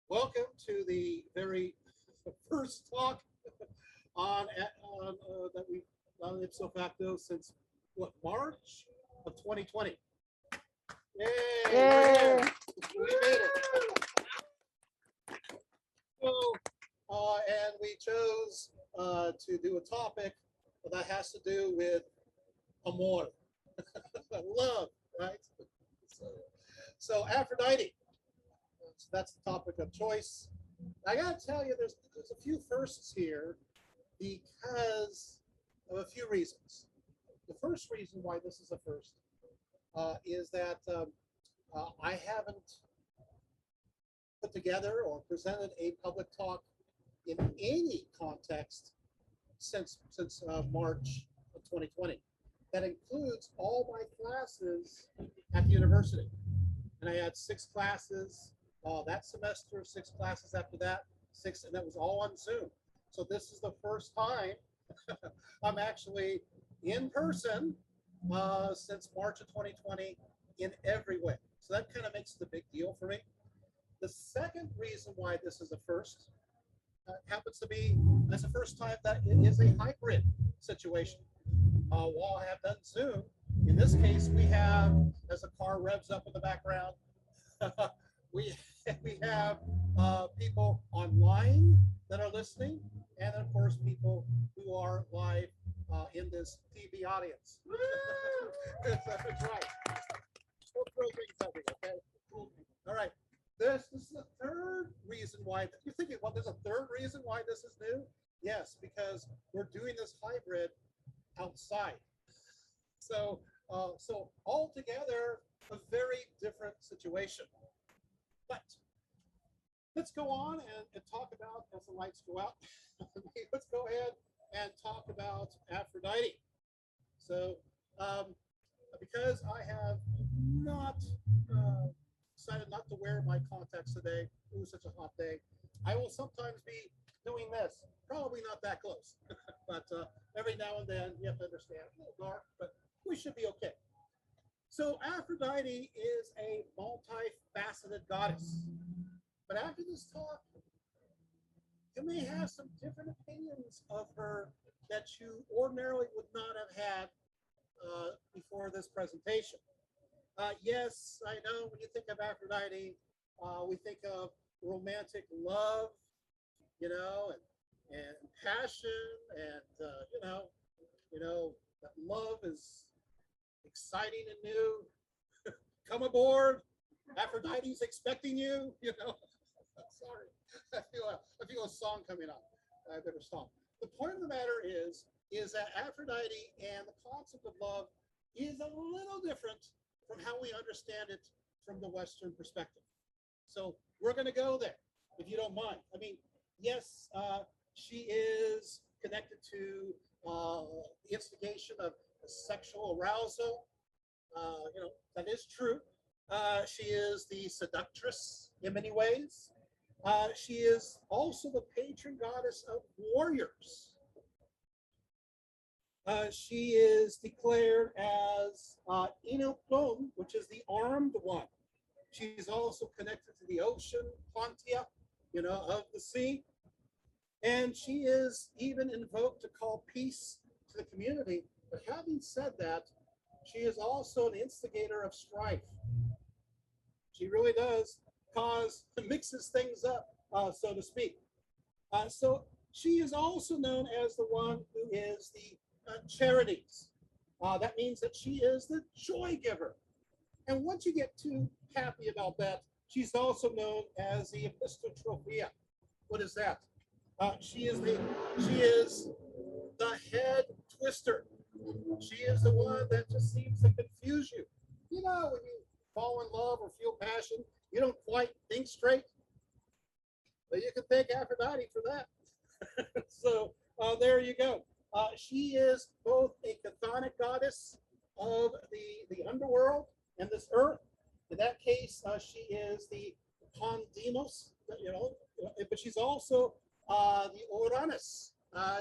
Welcome to the very first talk on that we've done on Ipso Facto since what, March of 2020. Yay, we're Yay. here. We made it. So, and we chose to do a topic that has to do with amor, love, right? So, so Aphrodite. So that's the topic of choice. I gotta tell you, there's a few firsts here because of a few reasons. The first reason why this is a first is that I haven't put together or presented a public talk in any context since March of 2020. That includes all my classes at the university, and I had 6 classes that semester, 6 classes after that, and that was all on Zoom. So this is the first time I'm actually in person since March of 2020 in every way. So that kind of makes it a big deal for me. The second reason why this is a first happens to be it's the first time that it is a hybrid situation. While I have done Zoom, in this case, we have, as the car revs up in the background, we we have people online that are listening, and of course people who are live in this TV audience. That's right. We'll throw things at me, okay? All right. This is the third reason why you're thinking. Well, there's a third reason why this is new. Yes, because we're doing this hybrid outside. So altogether, a very different situation. But let's go on and talk about, as the lights go out, let's go ahead and talk about Aphrodite. So, because I have not decided not to wear my contacts today, it was such a hot day, I will sometimes be doing this. Probably not that close, but every now and then you have to understand, a little dark, but we should be okay. So Aphrodite is a multifaceted goddess. But after this talk, you may have some different opinions of her that you ordinarily would not have had before this presentation. Yes, I know when you think of Aphrodite, we think of romantic love, and passion, and that love is exciting and new. Come aboard, Aphrodite's expecting you. Sorry, I feel a song coming up. I better stop. The point of the matter is that Aphrodite and the concept of love is a little different from how we understand it from the Western perspective. So we're going to go there, if you don't mind. I mean, yes, she is connected to the instigation of sexual arousal. That is true. She is the seductress in many ways. She is also the patron goddess of warriors. She is declared as Inanna, which is the armed one. She's also connected to the ocean, Pontia, of the sea. And she is even invoked to call peace to the community. But having said that, she is also an instigator of strife. She really does mixes things up, so to speak. So she is also known as the one who is the charities. That means that she is the joy giver. And once you get too happy about that, she's also known as the epistotrophia. What is that? She is the head twister. She is the one that just seems to confuse you. When you fall in love or feel passion, you don't quite think straight. But you can thank Aphrodite for that. So there you go. She is both a chthonic goddess of the underworld and this earth. In that case, she is the Pandemos, but she's also the Uranus.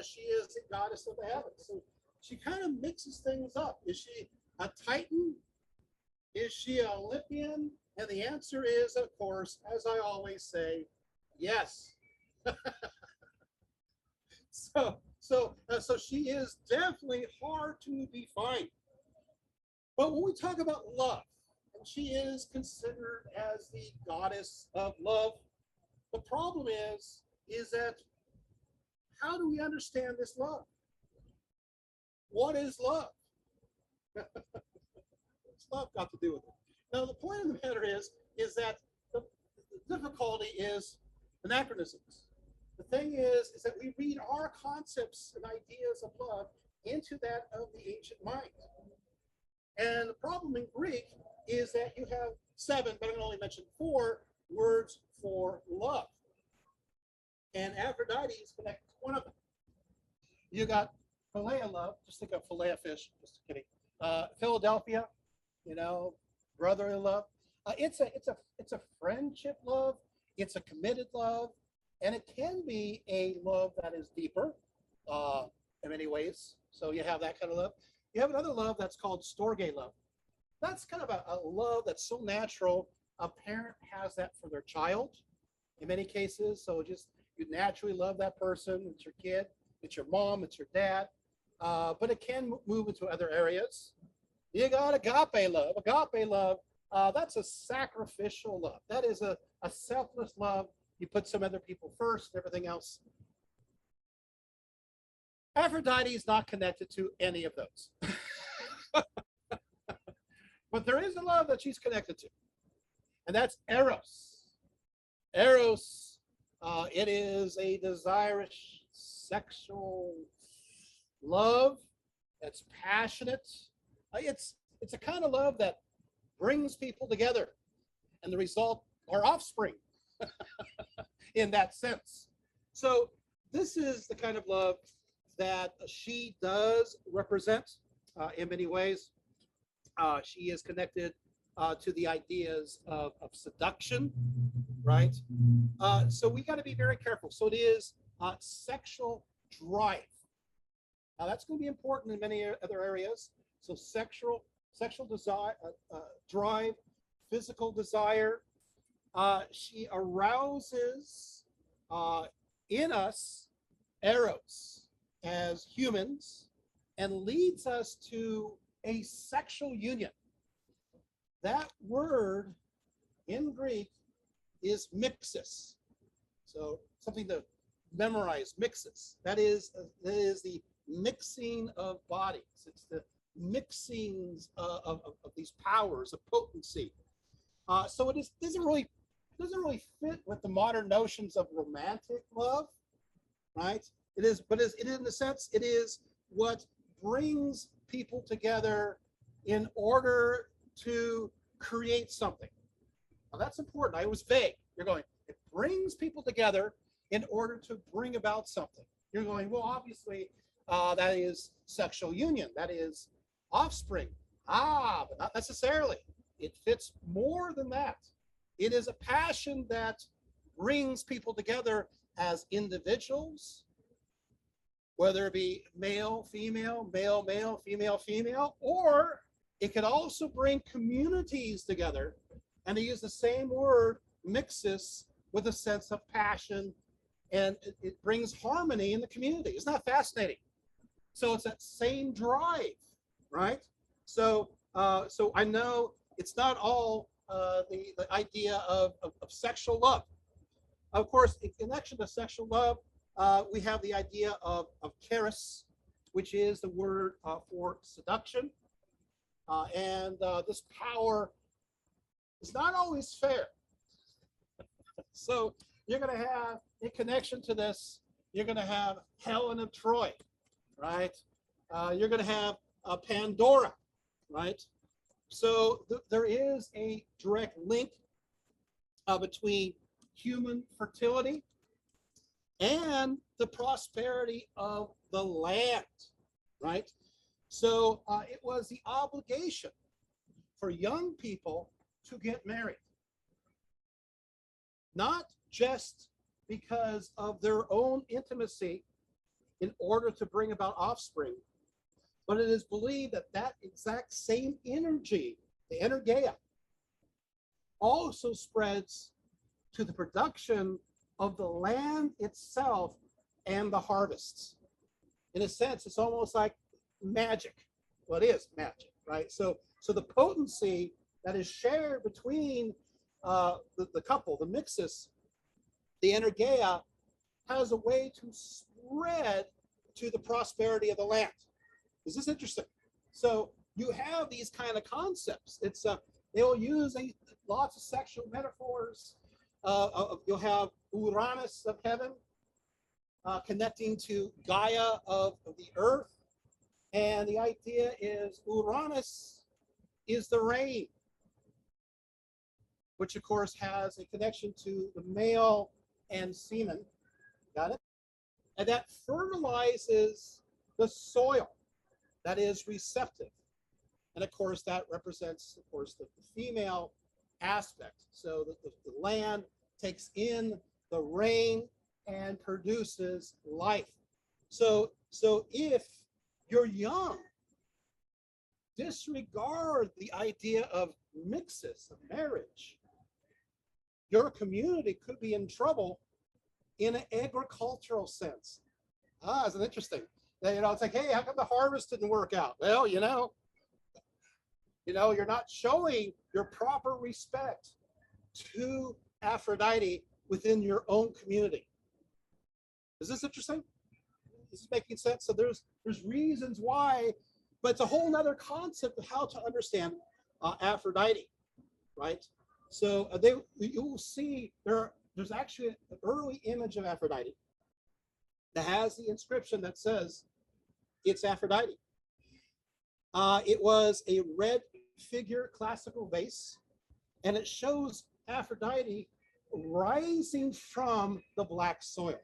She is the goddess of the heavens. So she kind of mixes things up. Is she a Titan? Is she an Olympian? And the answer is, of course, as I always say, Yes. So she is definitely hard to define. But when we talk about love, and she is considered as the goddess of love, the problem is that how do we understand this love? What is love? What's love got to do with it? Now, the point of the matter is that the difficulty is anachronisms. The thing is that we read our concepts and ideas of love into that of the ancient mind. And the problem in Greek is that you have 7, but I can only mention 4 words for love. And Aphrodite is connected to one of them. You got Philea love, just think of Philea fish, just kidding. Philadelphia, you know, brotherly love. It's a friendship love. It's a committed love, and it can be a love that is deeper in many ways. So you have that kind of love. You have another love that's called storge love. That's kind of a love that's so natural. A parent has that for their child in many cases. So just you naturally love that person. It's your kid. It's your mom. It's your dad. But it can move into other areas. You got agape love. Agape love, that's a sacrificial love. That is a selfless love. You put some other people first, everything else. Aphrodite is not connected to any of those. But there is a love that she's connected to, and that's Eros. Eros, it is a desirous sexual love that's passionate. It's a kind of love that brings people together, and the result are offspring in that sense. So this is the kind of love that she does represent in many ways. She is connected to the ideas of seduction, right? So we got to be very careful. So it is sexual drive. Now that's going to be important in many other areas. So sexual desire, drive, physical desire. She arouses in us eros as humans and leads us to a sexual union. That word in Greek is mixus. So something to memorize, mixus. That is the mixing of bodies. It's the mixings of these powers of potency. So it doesn't really fit with the modern notions of romantic love, right? It is, but it is, in a sense, it is what brings people together in order to create something. Now that's important. I was vague. You're going, it brings people together in order to bring about something. You're going, well, obviously, that is sexual union. That is offspring. But not necessarily. It fits more than that. It is a passion that brings people together as individuals, whether it be male, female, male, female, or it could also bring communities together. And they use the same word, mixus, with a sense of passion, and it brings harmony in the community. Isn't that fascinating? So it's that same drive, right? So I know it's not all the idea of sexual love. Of course, in connection to sexual love, we have the idea of charis, which is the word for seduction. And this power is not always fair. So you're going to have, in connection to this, you're going to have Helen of Troy, right? You're going to have Pandora, right? So there is a direct link between human fertility and the prosperity of the land, right? So it was the obligation for young people to get married, not just because of their own intimacy in order to bring about offspring, but it is believed that that exact same energy, the energeia, also spreads to the production of the land itself and the harvests. In a sense, it's almost like magic. Well, it is magic, right? So the potency that is shared between the couple, the mixus, the energeia, has a way to spread to the prosperity of the land. Is this interesting? So you have these kind of concepts. It's they will use lots of sexual metaphors. You'll have Uranus of heaven connecting to Gaia of the earth. And the idea is Uranus is the rain, which of course has a connection to the male and semen. Got it? And that fertilizes the soil that is receptive. And of course, that represents, of course, the female aspect. So the land takes in the rain and produces life. So if you're young, disregard the idea of mixes, of marriage. Your community could be in trouble in an agricultural sense. Isn't it interesting? It's like, hey, how come the harvest didn't work out? Well, you're not showing your proper respect to Aphrodite within your own community. Is this interesting? Is this making sense? So there's reasons why, but it's a whole nother concept of how to understand Aphrodite, right? So you will see there's actually an early image of Aphrodite that has the inscription that says it's Aphrodite. It was a red figure classical vase, and it shows Aphrodite rising from the black soil.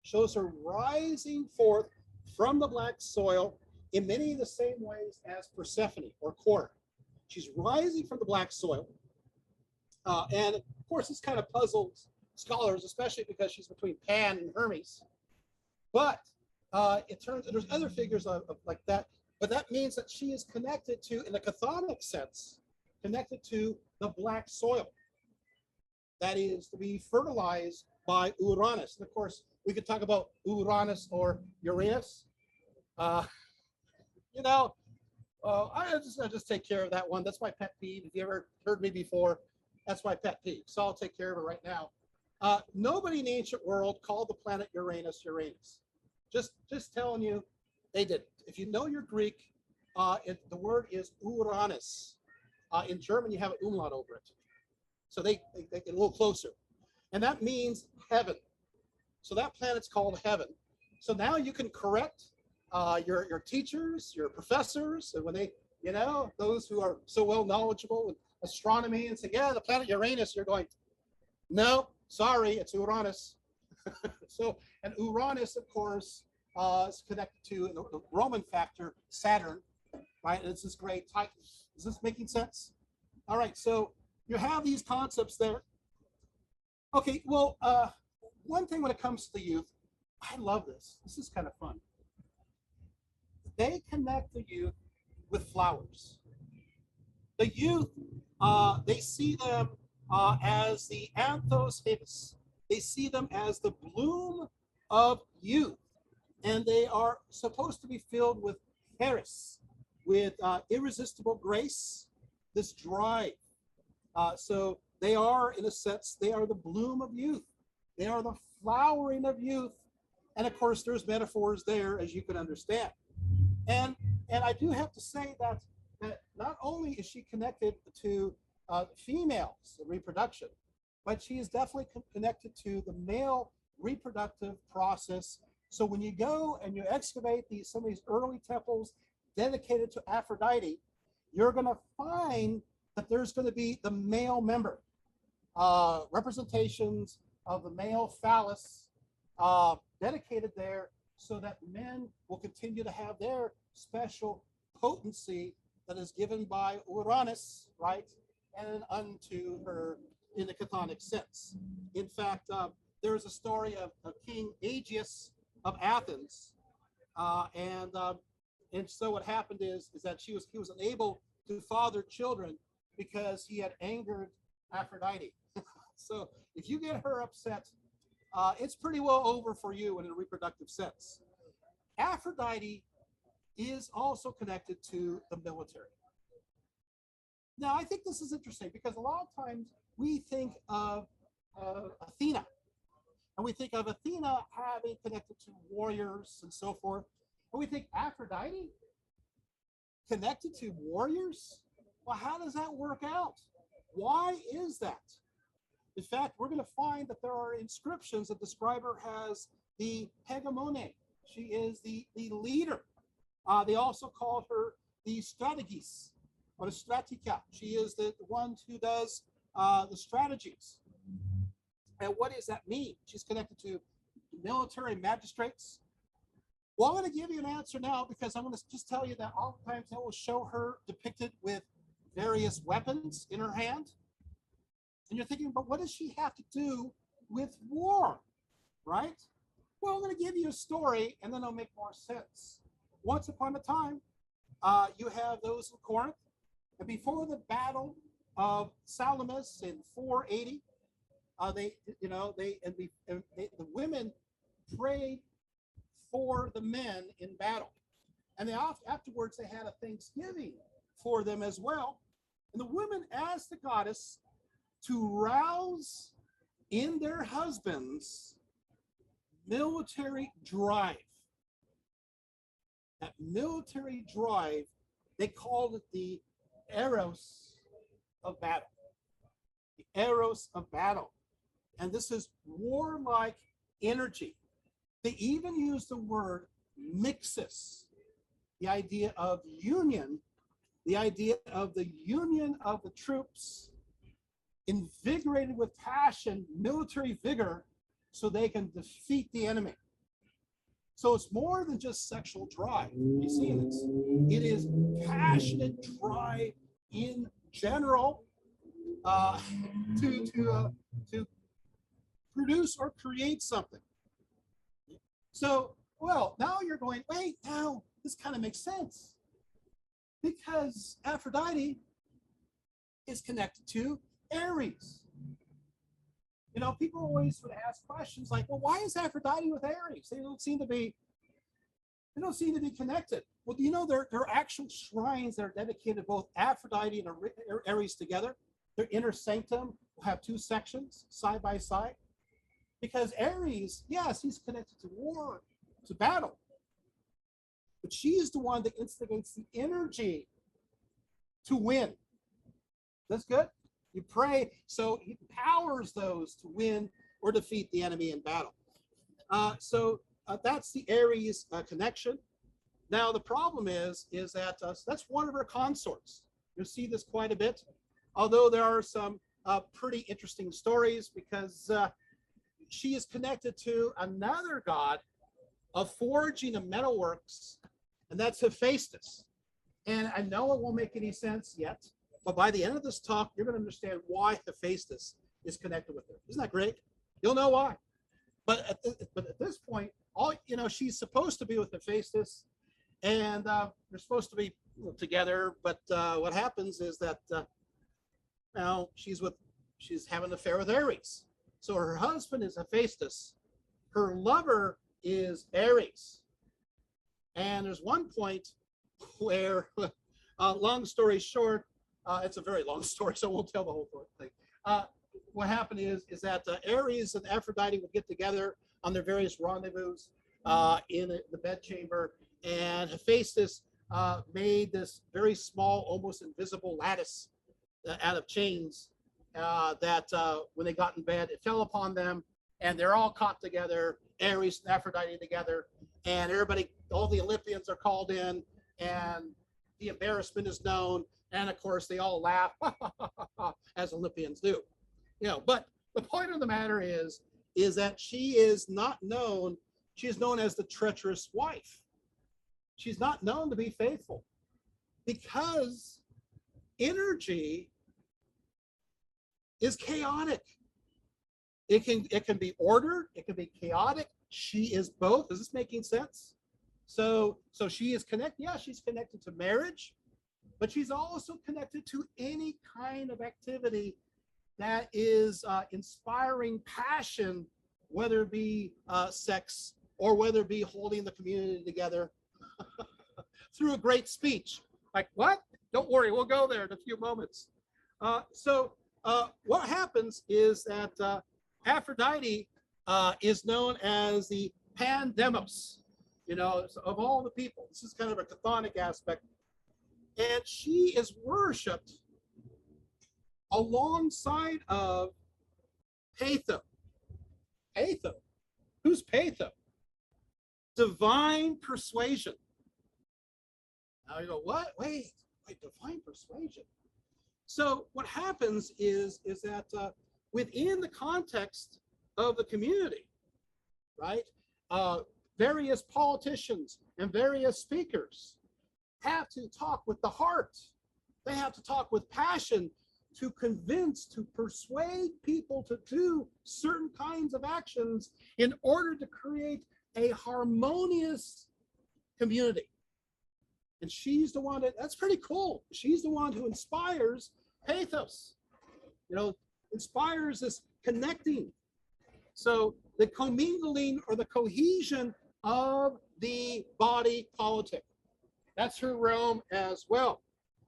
Shows her rising forth from the black soil in many of the same ways as Persephone or Cora. She's rising from the black soil. And of course, this kind of puzzles scholars, especially because she's between Pan and Hermes. But it turns out there's other figures of like that. But that means that she is connected to, in a chthonic sense, connected to the black soil that is to be fertilized by Uranus. And of course, we could talk about Uranus or Uranus. I just take care of that one. That's my pet peeve. If you ever heard me before, that's my pet peeve. So I'll take care of it right now. Nobody in the ancient world called the planet Uranus Uranus. Just telling you, they didn't. If you know your Greek, the word is Uranus. In German, you have an umlaut over it. So they get a little closer. And that means heaven. So that planet's called heaven. So now you can correct your teachers, your professors, and when they, those who are so well knowledgeable in astronomy and say, yeah, the planet Uranus, you're going, no, sorry, it's Uranus. So, and Uranus, of course, is connected to the Roman factor, Saturn, right? And it's this great Titan. Is this making sense? All right, so you have these concepts there. Okay, well, one thing when it comes to the youth, I love this. This is kind of fun. They connect the youth with flowers. The youth, they see them as the anthos havis. They see them as the bloom of youth. And they are supposed to be filled with charis, with irresistible grace, this drive. So they are, in a sense, they are the bloom of youth. They are the flowering of youth. And of course, there's metaphors there, as you can understand. And I do have to say that not only is she connected to females, reproduction, but she is definitely connected to the male reproductive process. So when you go and you excavate some of these early temples dedicated to Aphrodite, you're going to find that there's going to be the male member, representations of the male phallus dedicated there, so that men will continue to have their special potency that is given by Uranus, right, and unto her in the chthonic sense. In fact, there's a story of King Aegeus of Athens, and so what happened is that he was unable to father children because he had angered Aphrodite. So If you get her upset, it's pretty well over for you in a reproductive sense. Aphrodite is also connected to the military. Now, I think this is interesting because a lot of times we think of Athena, and we think of Athena having connected to warriors and so forth. And we think Aphrodite connected to warriors? Well, how does that work out? Why is that? In fact, we're going to find that there are inscriptions that describe her as the hegemone. She is the leader. They also call her the strategis or the stratica. She is the one who does the strategies. And what does that mean? She's connected to military magistrates. Well, I'm going to give you an answer now because I'm going to just tell you that oftentimes I will show her depicted with various weapons in her hand. And you're thinking, but what does she have to do with war, right? Well, I'm going to give you a story and then it'll make more sense. Once upon a time, you have those in Corinth, and before the battle of Salamis in 480, the women prayed for the men in battle, and afterwards they had a thanksgiving for them as well. And the women asked the goddess to rouse in their husbands military drive. That military drive, they called it the eros of battle. The eros of battle. And this is warlike energy. They even use the word mixus, the idea of union, the idea of the union of the troops, invigorated with passion, military vigor, so they can defeat the enemy. So it's more than just sexual drive. You see this? It is passionate drive in general to produce or create something. So, well, now you're going, wait, now this kind of makes sense. Because Aphrodite is connected to Aries. You know, people always would ask questions like, well, why is Aphrodite with Aries? They don't seem to be connected. Well, do you know there are actual shrines that are dedicated both Aphrodite and Aries together? Their inner sanctum will have two sections side by side. Because Aries, yes, he's connected to war, to battle. But she's the one that instigates the energy to win. That's good. You pray, so he empowers those to win or defeat the enemy in battle. So that's the Aries connection. Now the problem is that that's one of her consorts. You'll see this quite a bit, although there are some pretty interesting stories because she is connected to another god of forging and metalworks, and that's Hephaestus. And I know it won't make any sense yet, but by the end of this talk, you're going to understand why Hephaestus is connected with her. Isn't that great? You'll know why. But at this point, she's supposed to be with Hephaestus, and they're supposed to be together. But what happens is that now she's having an affair with Ares. So her husband is Hephaestus, her lover is Ares, and there's one point where, long story short, it's a very long story, so we'll tell the whole thing. What happened is that Ares and Aphrodite would get together on their various rendezvous in the bedchamber, and Hephaestus made this very small, almost invisible lattice out of chains that when they got in bed, it fell upon them, and they're all caught together, Ares and Aphrodite together, and everybody, all the Olympians are called in, and the embarrassment is known, and of course they all laugh as Olympians do. But the point of the matter is that she is not known, she is known as the treacherous wife. She's not known to be faithful because energy is chaotic. It can be ordered, it can be chaotic. She is both. Is this making sense? So she is connected. Yeah, she's connected to marriage, but she's also connected to any kind of activity that is inspiring passion, whether it be sex or whether it be holding the community together through a great speech. Like, what? Don't worry, we'll go there in a few moments. So what happens is that Aphrodite is known as the Pandemos, you know, of all the people. This is kind of a chthonic aspect. And she is worshipped alongside of Patho. Patho. Who's Patho? Divine persuasion. Now you go, what? Wait, divine persuasion. So what happens is that within the context of the community, right, various politicians and various speakers have to talk with the heart. They have to talk with passion to convince, to persuade people to do certain kinds of actions in order to create a harmonious community. And she's the one that's pretty cool. She's the one who inspires pathos, you know, inspires this connecting. So the commingling or the cohesion of the body politic. That's her realm as well.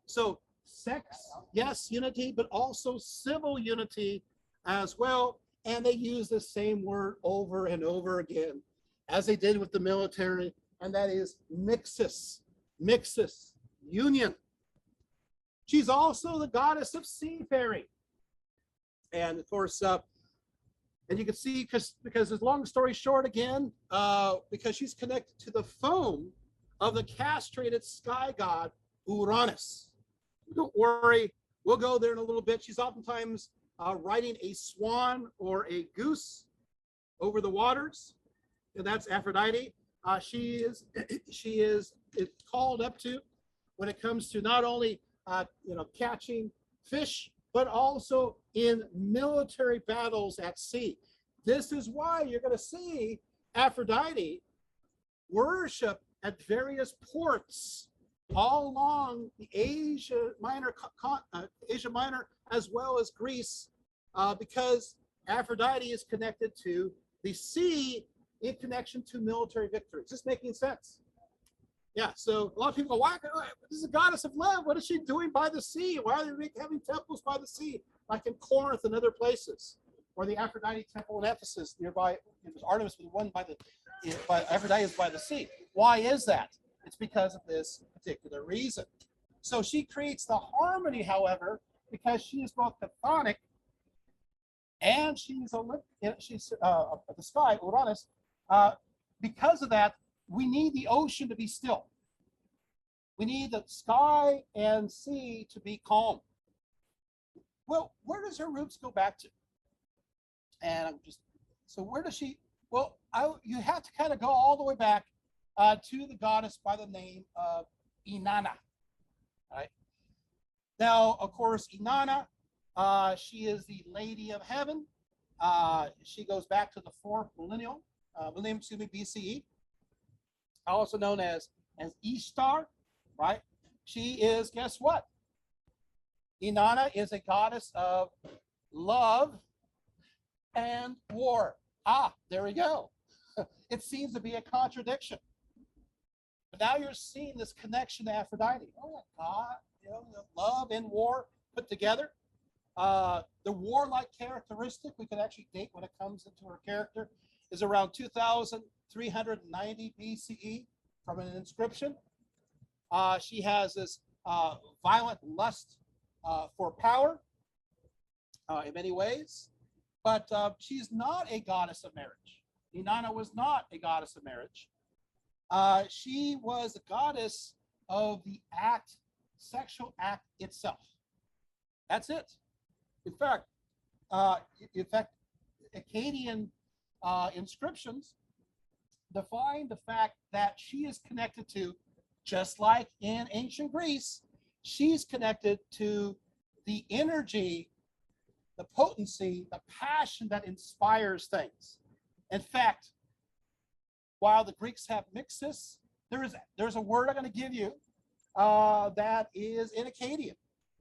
So sex, yes, unity, but also civil unity as well. And they use the same word over and over again, as they did with the military, and that is mixus, union. She's also the goddess of seafaring. And of course, and you can see, because as long story short again, because she's connected to the foam of the castrated sky god Uranus. Don't worry, we'll go there in a little bit. She's oftentimes riding a swan or a goose over the waters, and that's Aphrodite. She is called up to when it comes to not only catching fish, but also in military battles at sea. This is why you're going to see Aphrodite worship at various ports all along the Asia Minor as well as Greece, because Aphrodite is connected to the sea in connection to military victories. Is this making sense? Yeah, so a lot of people go, why? This is a goddess of love. What is she doing by the sea? Why are they having temples by the sea, like in Corinth and other places? Or the Aphrodite temple in Ephesus nearby, it was Artemis was one by Aphrodite is by the sea. Why is that? It's because of this particular reason. So she creates the harmony, however, because she is both chthonic and she's of the sky, Uranus. Because of that, we need the ocean to be still. We need the sky and sea to be calm. Well, where does her roots go back to? And so where does she, well, you have to kind of go all the way back to the goddess by the name of Inanna. Right? Now, of course, Inanna, she is the Lady of Heaven. She goes back to the 4th millennium, BCE, also known as Ishtar, right? She is, guess what? Inanna is a goddess of love and war. There we go. It seems to be a contradiction. But now you're seeing this connection to Aphrodite. Oh my God, love and war put together. The warlike characteristic we can actually date when it comes into her character is around 2390 BCE from an inscription. She has this violent lust for power in many ways, but she's not a goddess of marriage. Inanna was not a goddess of marriage. She was a goddess of the sexual act itself. That's it. In fact, Akkadian inscriptions define the fact that she is connected to, just like in ancient Greece, she's connected to the energy, the potency, the passion that inspires things. In fact, while the Greeks have mixus, there's a word I'm going to give you that is in Akkadian.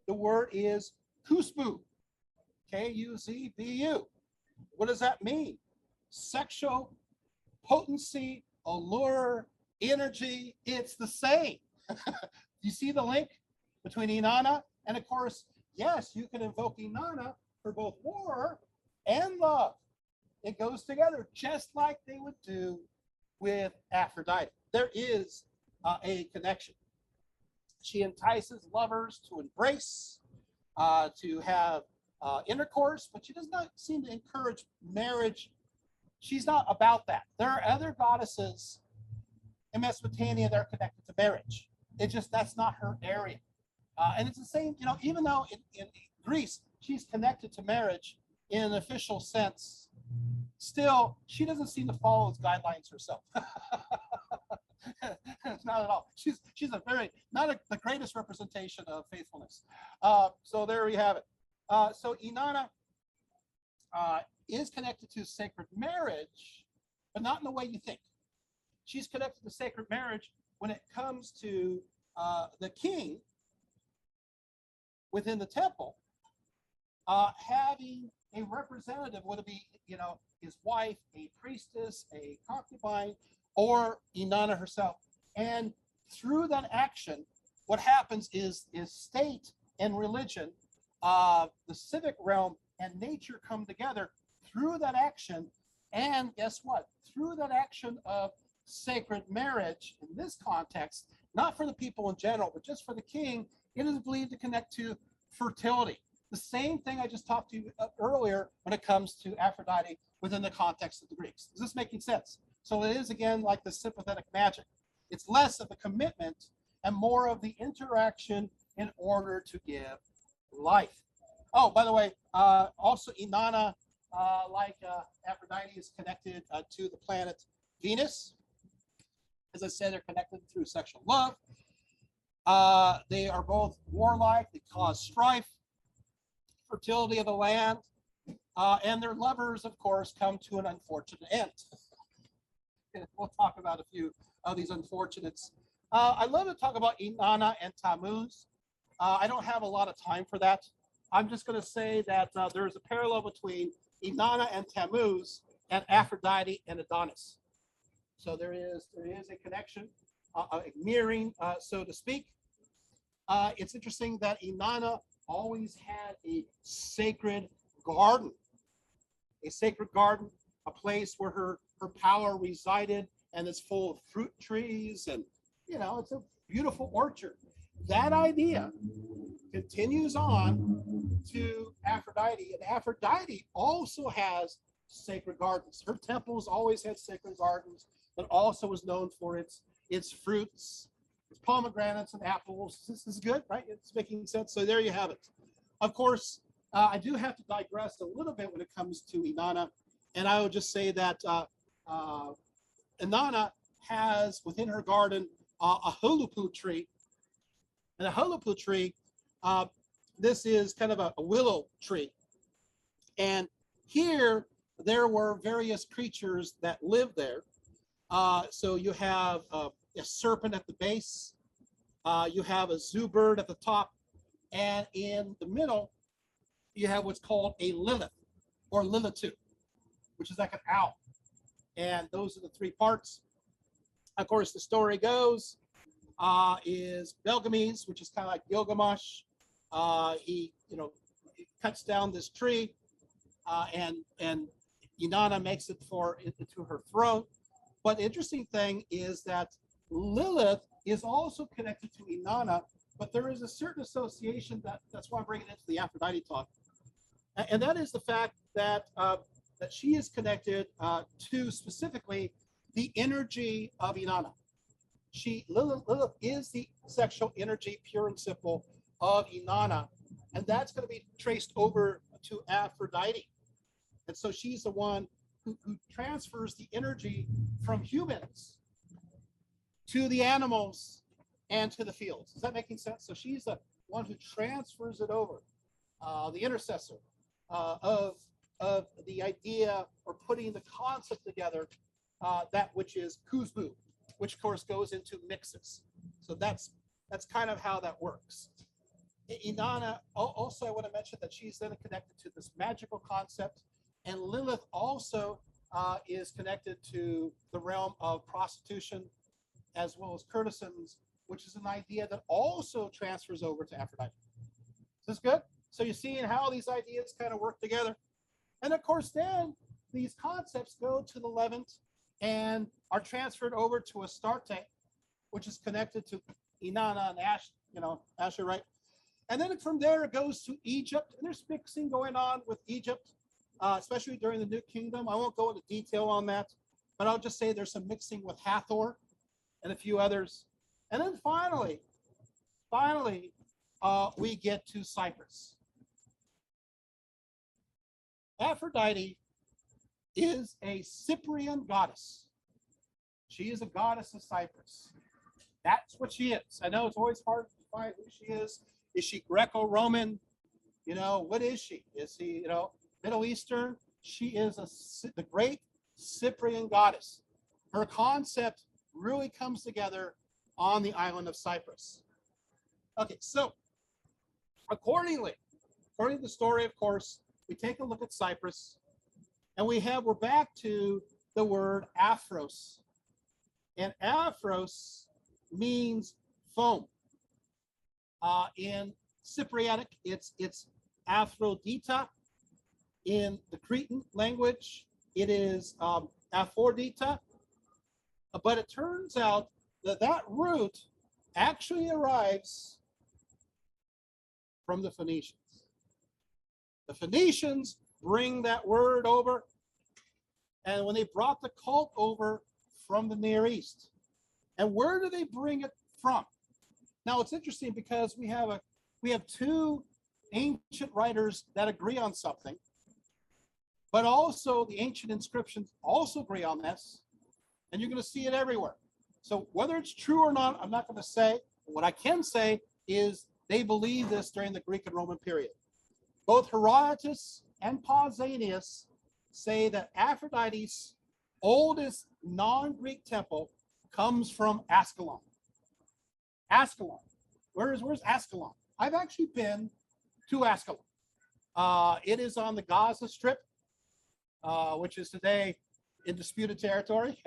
The word is kusbu. K-U-Z-B-U. What does that mean? Sexual potency, allure, energy, it's the same. You see the link between Inanna? And of course, yes, you can invoke Inanna for both war and love. It goes together just like they would do with Aphrodite. There is a connection. She entices lovers to embrace, to have intercourse, but she does not seem to encourage marriage. She's not about that. There are other goddesses in Mesopotamia that are connected to marriage. It just, that's not her area. And it's the same, you know, even though in Greece, she's connected to marriage in an official sense, still, she doesn't seem to follow those guidelines herself. Not at all. She's a very, not the greatest representation of faithfulness. So there we have it. So Inanna is connected to sacred marriage, but not in the way you think. She's connected to sacred marriage when it comes to the king within the temple, having a representative, whether it be, you know, his wife, a priestess, a concubine, or Inanna herself. And through that action, what happens is state and religion, the civic realm and nature come together through that action. And guess what? Through that action of sacred marriage, in this context, not for the people in general, but just for the king, it is believed to connect to fertility. The same thing I just talked to you earlier when it comes to Aphrodite within the context of the Greeks. Is this making sense? So it is, again, like the sympathetic magic. It's less of a commitment and more of the interaction in order to give life. Oh, by the way, also Inanna, like Aphrodite, is connected to the planet Venus. As I said, they're connected through sexual love. They are both warlike. They cause strife, fertility of the land, and their lovers, of course, come to an unfortunate end. We'll talk about a few of these unfortunates. I love to talk about Inanna and Tammuz. I don't have a lot of time for that. I'm just going to say that there's a parallel between Inanna and Tammuz and Aphrodite and Adonis. So there is a connection, a mirroring, so to speak. It's interesting that Inanna always had a sacred garden, a place where her power resided, and it's full of fruit trees, and you know, it's a beautiful orchard. That idea continues on to Aphrodite, and Aphrodite also has sacred gardens. Her temples always had sacred gardens, but also was known for its fruits, its pomegranates and apples. This is good, right? It's making sense. So there you have it. Of course, I do have to digress a little bit when it comes to Inanna, and I would just say that Inanna has within her garden a hulupu tree, and a hulupu tree, this is kind of a willow tree, and here there were various creatures that lived there. So you have a serpent at the base, you have a zoo bird at the top, and in the middle, you have what's called a Lilith, or Lilitu, which is like an owl. And those are the three parts. Of course, the story goes, is Belgames, which is kind of like Gilgamesh. He cuts down this tree, and Inanna makes it into her throne. But the interesting thing is that Lilith is also connected to Inanna, but there is a certain association that's why I'm bringing it into the Aphrodite talk. And that is the fact that that she is connected to specifically the energy of Inanna. Lilith is the sexual energy, pure and simple, of Inanna, and that's going to be traced over to Aphrodite. And so she's the one who transfers the energy from humans to the animals and to the fields. Is that making sense? So she's the one who transfers it over, the intercessor of the idea, or putting the concept together, that which is kuzbu, which of course goes into mixes. So that's kind of how that works. Inanna, also I want to mention that she's then connected to this magical concept, and Lilith also is connected to the realm of prostitution as well as courtesans, which is an idea that also transfers over to Aphrodite. Is this good? So you're seeing how these ideas kind of work together. And of course, then these concepts go to the Levant and are transferred over to Astarte, which is connected to Inanna and Asher, right? And then from there, it goes to Egypt. And there's mixing going on with Egypt, especially during the New Kingdom. I won't go into detail on that, but I'll just say there's some mixing with Hathor and a few others. And then finally, we get to Cyprus. Aphrodite is a Cyprian goddess. She is a goddess of Cyprus. That's what she is. I know it's always hard to define who she is. Is she Greco-Roman? What is she? Is she, Middle Eastern? She is the great Cyprian goddess. Her concept really comes together on the island of Cyprus. Okay, so according to the story, of course, we take a look at Cyprus, and we're back to the word Aphros. And Aphros means foam. In Cyprianic, it's Aphrodita. In the Cretan language, it is Aphrodita. But it turns out that root actually arrives from the Phoenicians. The Phoenicians bring that word over, and when they brought the cult over from the Near East. And where do they bring it from? Now it's interesting because we have two ancient writers that agree on something, but also the ancient inscriptions also agree on this, and you're going to see it everywhere. So whether it's true or not, I'm not going to say. What I can say is they believe this during the Greek and Roman period. Both Herodotus and Pausanias say that Aphrodite's oldest non-Greek temple comes from Ascalon. Ascalon. Where's Ascalon? I've actually been to Ascalon. It is on the Gaza Strip, which is today in disputed territory.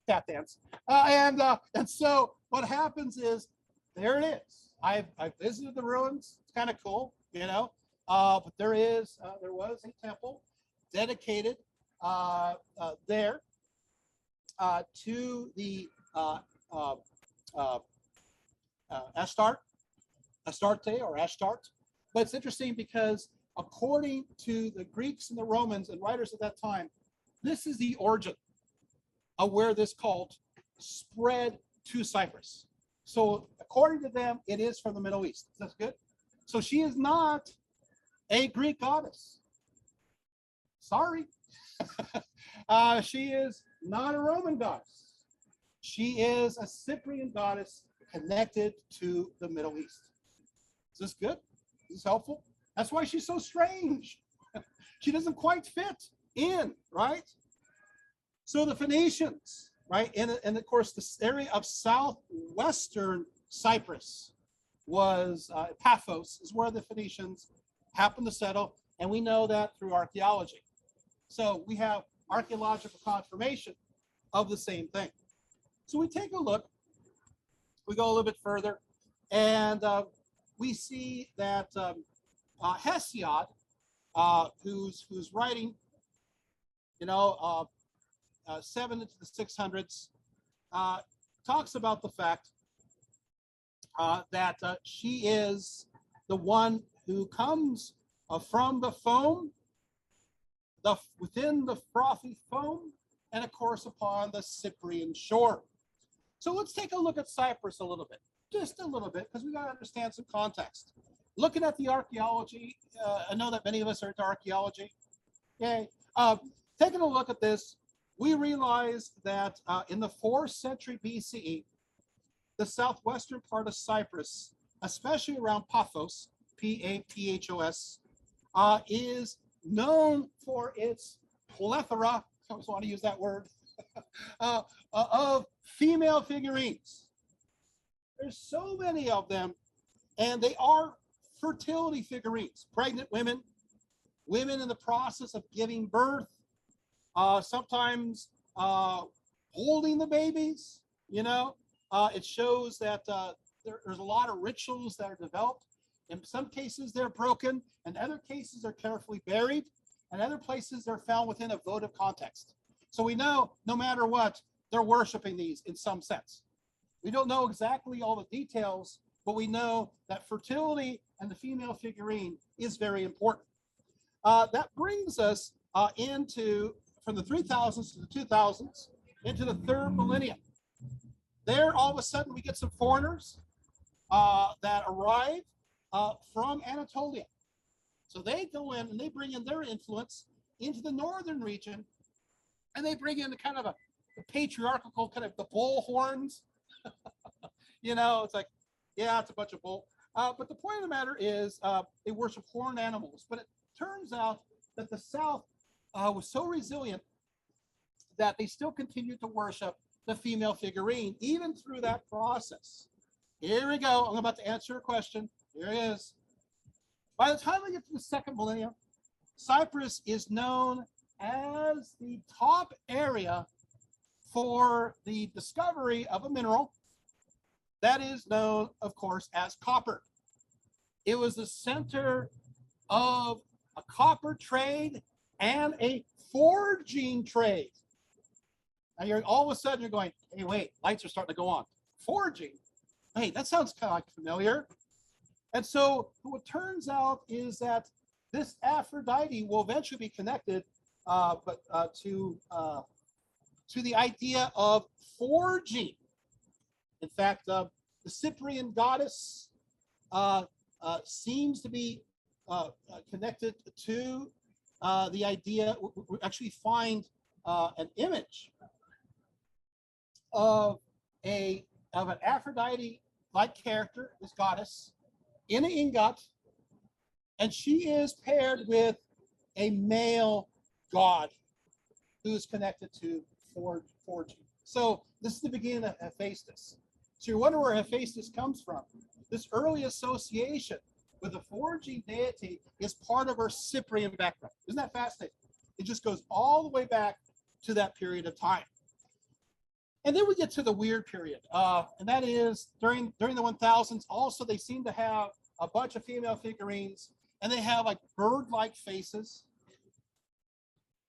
Tap dance. And so what happens is, there it is. I've visited the ruins. It's kind of cool, but there was a temple dedicated there to the Astarte or Ashtart. But it's interesting because according to the Greeks and the Romans and writers at that time, this is the origin of where this cult spread to Cyprus. So according to them, it is from the Middle East. That's good. So she is not a Greek goddess. Sorry. She is not a Roman goddess. She is a Cyprian goddess connected to the Middle East. Is this good? Is this helpful? That's why she's so strange. She doesn't quite fit in, right? So the Phoenicians, right? And of course, this area of southwestern Cyprus was Paphos, is where the Phoenicians happened to settle. And we know that through archaeology. So we have archaeological confirmation of the same thing. So we take a look, we go a little bit further, and we see that Hesiod, who's writing, 7 into the 600s, talks about the fact that she is the one who comes from the foam, within the frothy foam, and of course upon the Cyprian shore. So let's take a look at Cyprus a little bit, just a little bit, because we got to understand some context. Looking at the archaeology, I know that many of us are into archaeology. Yay. Taking a look at this, we realize that in the 4th century BCE, the southwestern part of Cyprus, especially around Paphos, P-A-P-H-O-S, is known for its plethora, I always want to use that word, of female figurines. There's so many of them And they are fertility figurines, pregnant women, women in the process of giving birth, sometimes holding the babies, you know. It shows that there's a lot of rituals that are developed. In some cases, they're broken. In other cases, they're carefully buried. In other places, they're found within a votive context. So we know no matter what, they're worshiping these in some sense. We don't know exactly all the details, but we know that fertility and the female figurine is very important. That brings us into, from the 3000s to the 2000s, into the third millennium. There, all of a sudden, we get some foreigners that arrive from Anatolia. So they go in and they bring in their influence into the northern region, and they bring in the kind of a patriarchal kind of the bull horns. You know, it's like, yeah, it's a bunch of bull. But the point of the matter is they worship horned animals. But it turns out that the South was so resilient that they still continued to worship the female figurine, even through that process. Here we go. I'm about to answer your question. Here it is. By the time we get to the second millennium, Cyprus is known as the top area for the discovery of a mineral that is known, of course, as copper. It was the center of a copper trade and a forging trade. Now you're all of a sudden you're going, hey, wait, lights are starting to go on. Forging. Hey, that sounds kind of like familiar. And so what turns out is that this Aphrodite will eventually be connected to the idea of forging. In fact, the Cyprian goddess seems to be connected to the idea. We actually find an image of an Aphrodite-like character, this goddess, in an ingot, and she is paired with a male god who is connected to forging. So this is the beginning of Hephaestus. So you wonder where Hephaestus comes from. This early association with the forging deity is part of our Cyprian background. Isn't that fascinating? It just goes all the way back to that period of time. And then we get to the weird period, and that is during the 1000s. Also, they seem to have a bunch of female figurines, and they have like bird-like faces.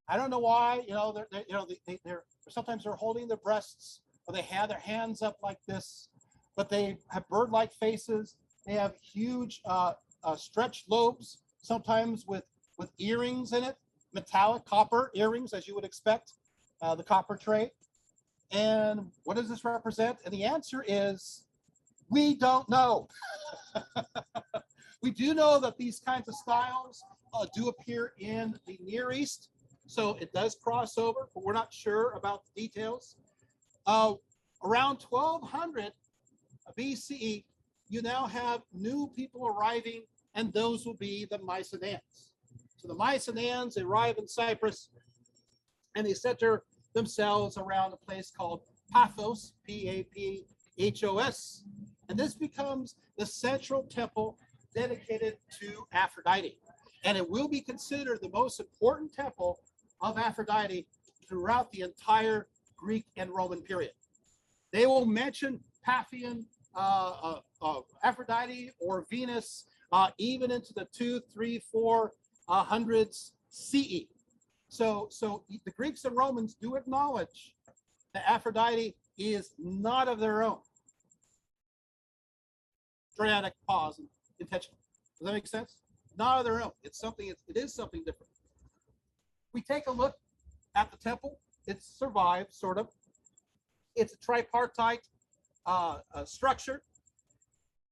I don't know why. You know, they're sometimes they're holding their breasts, or they have their hands up like this, but they have bird-like faces. They have huge stretched lobes, sometimes with earrings in it, metallic copper earrings, as you would expect, the copper trade. And what does this represent? And the answer is, we don't know. We do know that these kinds of styles do appear in the Near East. So it does cross over, but we're not sure about the details. Around 1200 BCE, you now have new people arriving, and those will be the Mycenaeans. So the Mycenaeans arrive in Cyprus, and they center themselves around a place called Paphos, Paphos, and this becomes the central temple dedicated to Aphrodite. And it will be considered the most important temple of Aphrodite throughout the entire Greek and Roman period. They will mention Paphian Aphrodite or Venus even into the 200s, 300s, 400s CE. So the Greeks and Romans do acknowledge that Aphrodite is not of their own. Dramatic pause and intentional. Does that make sense? Not of their own. It's something. It is something different. We take a look at the temple. It's survived, sort of. It's a tripartite structure.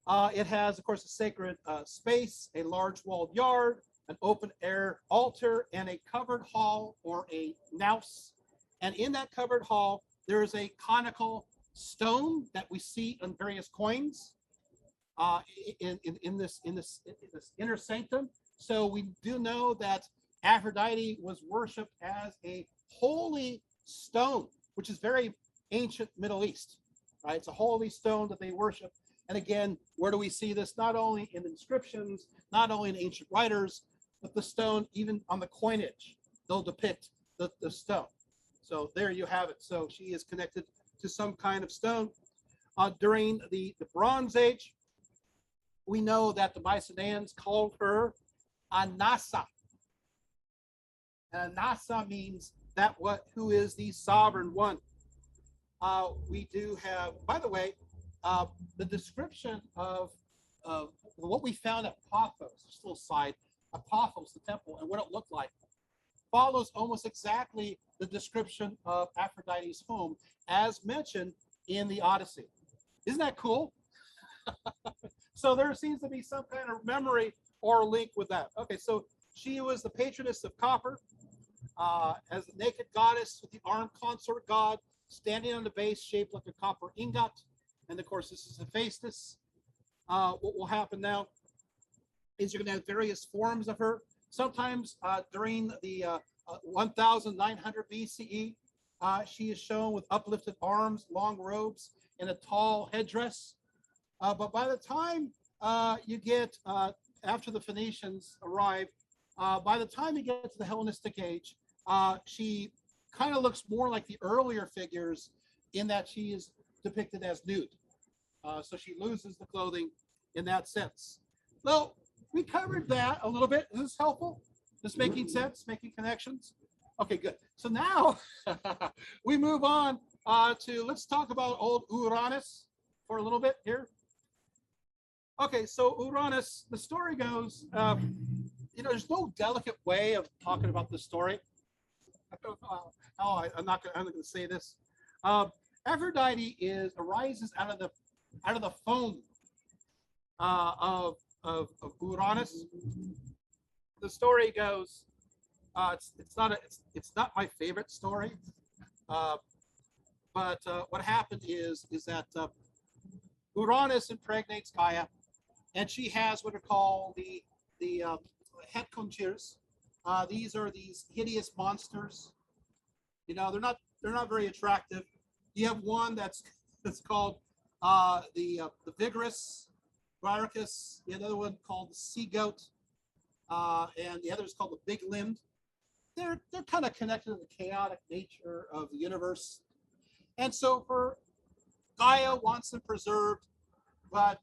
It has, of course, a sacred space, a large walled yard, an open air altar, and a covered hall or a naos. And in that covered hall, there is a conical stone that we see on various coins in this inner sanctum. So we do know that Aphrodite was worshipped as a holy stone, which is very ancient Middle East, right? It's a holy stone that they worship. And again, where do we see this? Not only in inscriptions, not only in ancient writers, but the stone, even on the coinage, they'll depict the stone. So there you have it. So she is connected to some kind of stone. During the Bronze Age, we know that the Mycenaeans called her Anasa. And Anasa means that who is the sovereign one. We do have, by the way, the description of what we found at Paphos, just a little side, at Paphos, the temple, and what it looked like, follows almost exactly the description of Aphrodite's home as mentioned in the Odyssey. Isn't that cool? So there seems to be some kind of memory or link with that. Okay, so she was the patroness of copper, as a naked goddess with the armed consort god standing on the base shaped like a copper ingot. And of course, this is Hephaestus. What will happen now is you're going to have various forms of her. Sometimes during the 1900 BCE, she is shown with uplifted arms, long robes, and a tall headdress. But by the time you get, after the Phoenicians arrive, by the time you get to the Hellenistic age, she kind of looks more like the earlier figures in that she is depicted as nude. So she loses the clothing in that sense. Well, we covered that a little bit. Is this helpful? This making sense, making connections? Okay, good. So now we move on to, let's talk about old Uranus for a little bit here. Okay, so Uranus, the story goes, there's no delicate way of talking about this story. I'm not going to say this. Aphrodite arises out of the foam of Uranus. The story goes, it's not my favorite story, but what happened is that Uranus impregnates Gaia, and she has what are called the headconchers. These are these hideous monsters. They're not very attractive. You have one that's called the vigorous Varicus, the other one called the sea goat, and the other is called the big limbed. They're kind of connected to the chaotic nature of the universe. And so for Gaia wants them preserved, but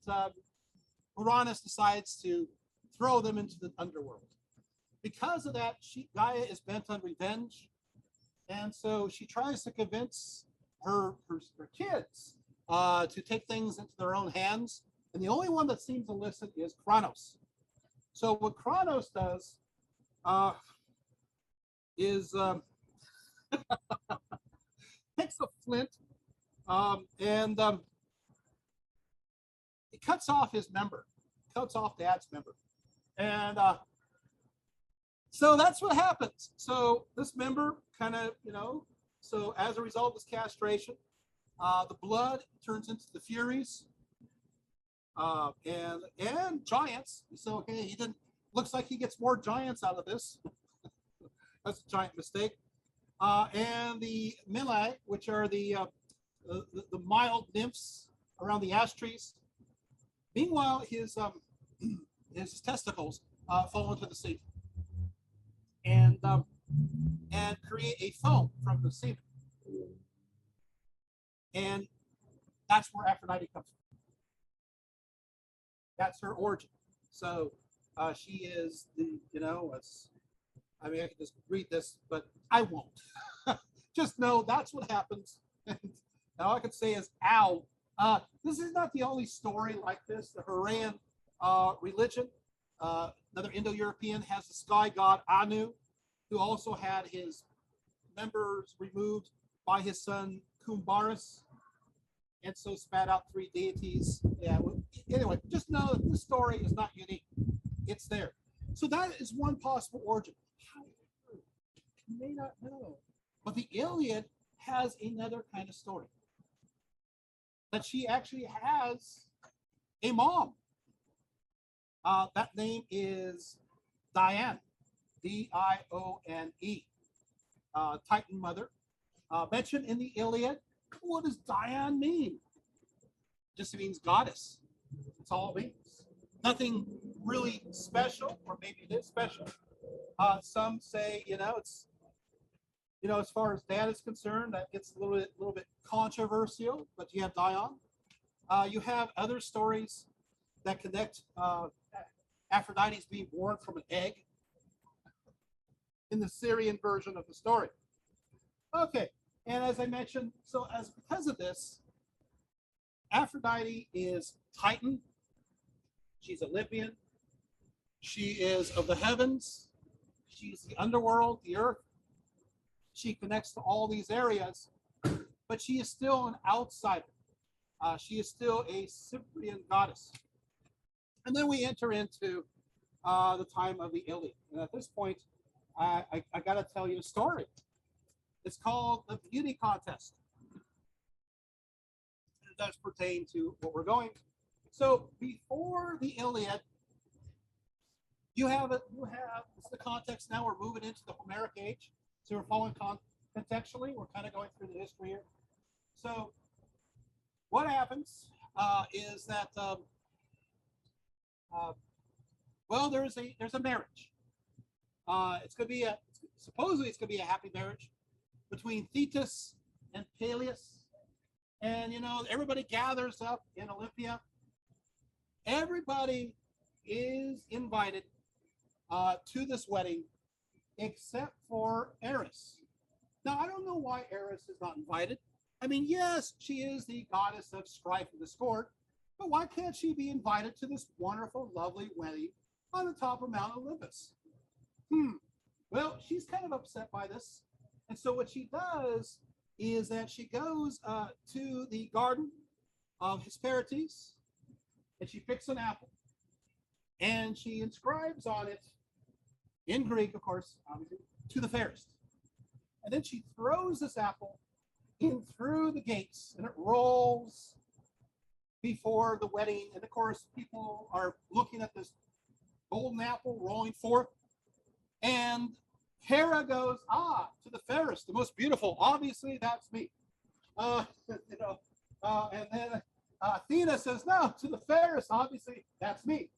Uranus decides to throw them into the underworld. Because of that, Gaia is bent on revenge. And so she tries to convince her kids to take things into their own hands. And the only one that seems to listen is Kronos. So what Kronos does is takes a flint and he cuts off his member, cuts off Dad's member. And so that's what happens. So this member kind of, so as a result of this castration, the blood turns into the Furies and giants. So okay, looks like he gets more giants out of this. That's a giant mistake. And the Milae, which are the mild nymphs around the ash trees. Meanwhile, his testicles fall into the sea and create a foam from the semen. And that's where Aphrodite comes from. That's her origin. So she is I could just read this, but I won't. Just know that's what happens. And all I can say is, ow. This is not the only story like this. The Hurrian religion, another Indo-European, has the sky god Anu, who also had his members removed by his son Kumbaris, and so spat out 3 deities. Yeah. Anyway, just know that this story is not unique. It's there. So that is one possible origin. You may not know, but the Iliad has another kind of story. That she actually has a mom. That name is Diane, D-I-O-N-E, Titan mother. Mentioned in the Iliad. What does Diane mean? Just means goddess. That's all it means. Nothing really special, or maybe it is special. Some say, it's, as far as that is concerned, that gets a little bit controversial. But you have Dion. You have other stories that connect Aphrodite's being born from an egg in the Syrian version of the story. Okay, and as I mentioned, because of this, Aphrodite is Titan. She's Olympian. She is of the heavens. She's the underworld, the earth. She connects to all these areas, but she is still an outsider. She is still a Cyprian goddess. And then we enter into the time of the Iliad. And at this point, I got to tell you a story. It's called the beauty contest. It does pertain to what we're going. So before the Iliad, you have this is the context now. We're moving into the Homeric age. So we're following contextually. We're kind of going through the history here. So what happens is that well, there's a marriage. It's going to be supposedly it's going to be a happy marriage between Thetis and Peleus, and everybody gathers up in Olympia. Everybody is invited to this wedding except for Eris. Now, I don't know why Eris is not invited. I mean, yes, she is the goddess of strife and discord, but why can't she be invited to this wonderful, lovely wedding on the top of Mount Olympus? Well, she's kind of upset by this. And so what she does is that she goes to the garden of Hesperides, and she picks an apple. And she inscribes on it, in Greek, of course, obviously, to the fairest. And then she throws this apple in through the gates, and it rolls before the wedding. And of course, people are looking at this golden apple rolling forth. And Hera goes, to the fairest, the most beautiful. Obviously, that's me. And then Athena says, no, to the fairest. Obviously, that's me.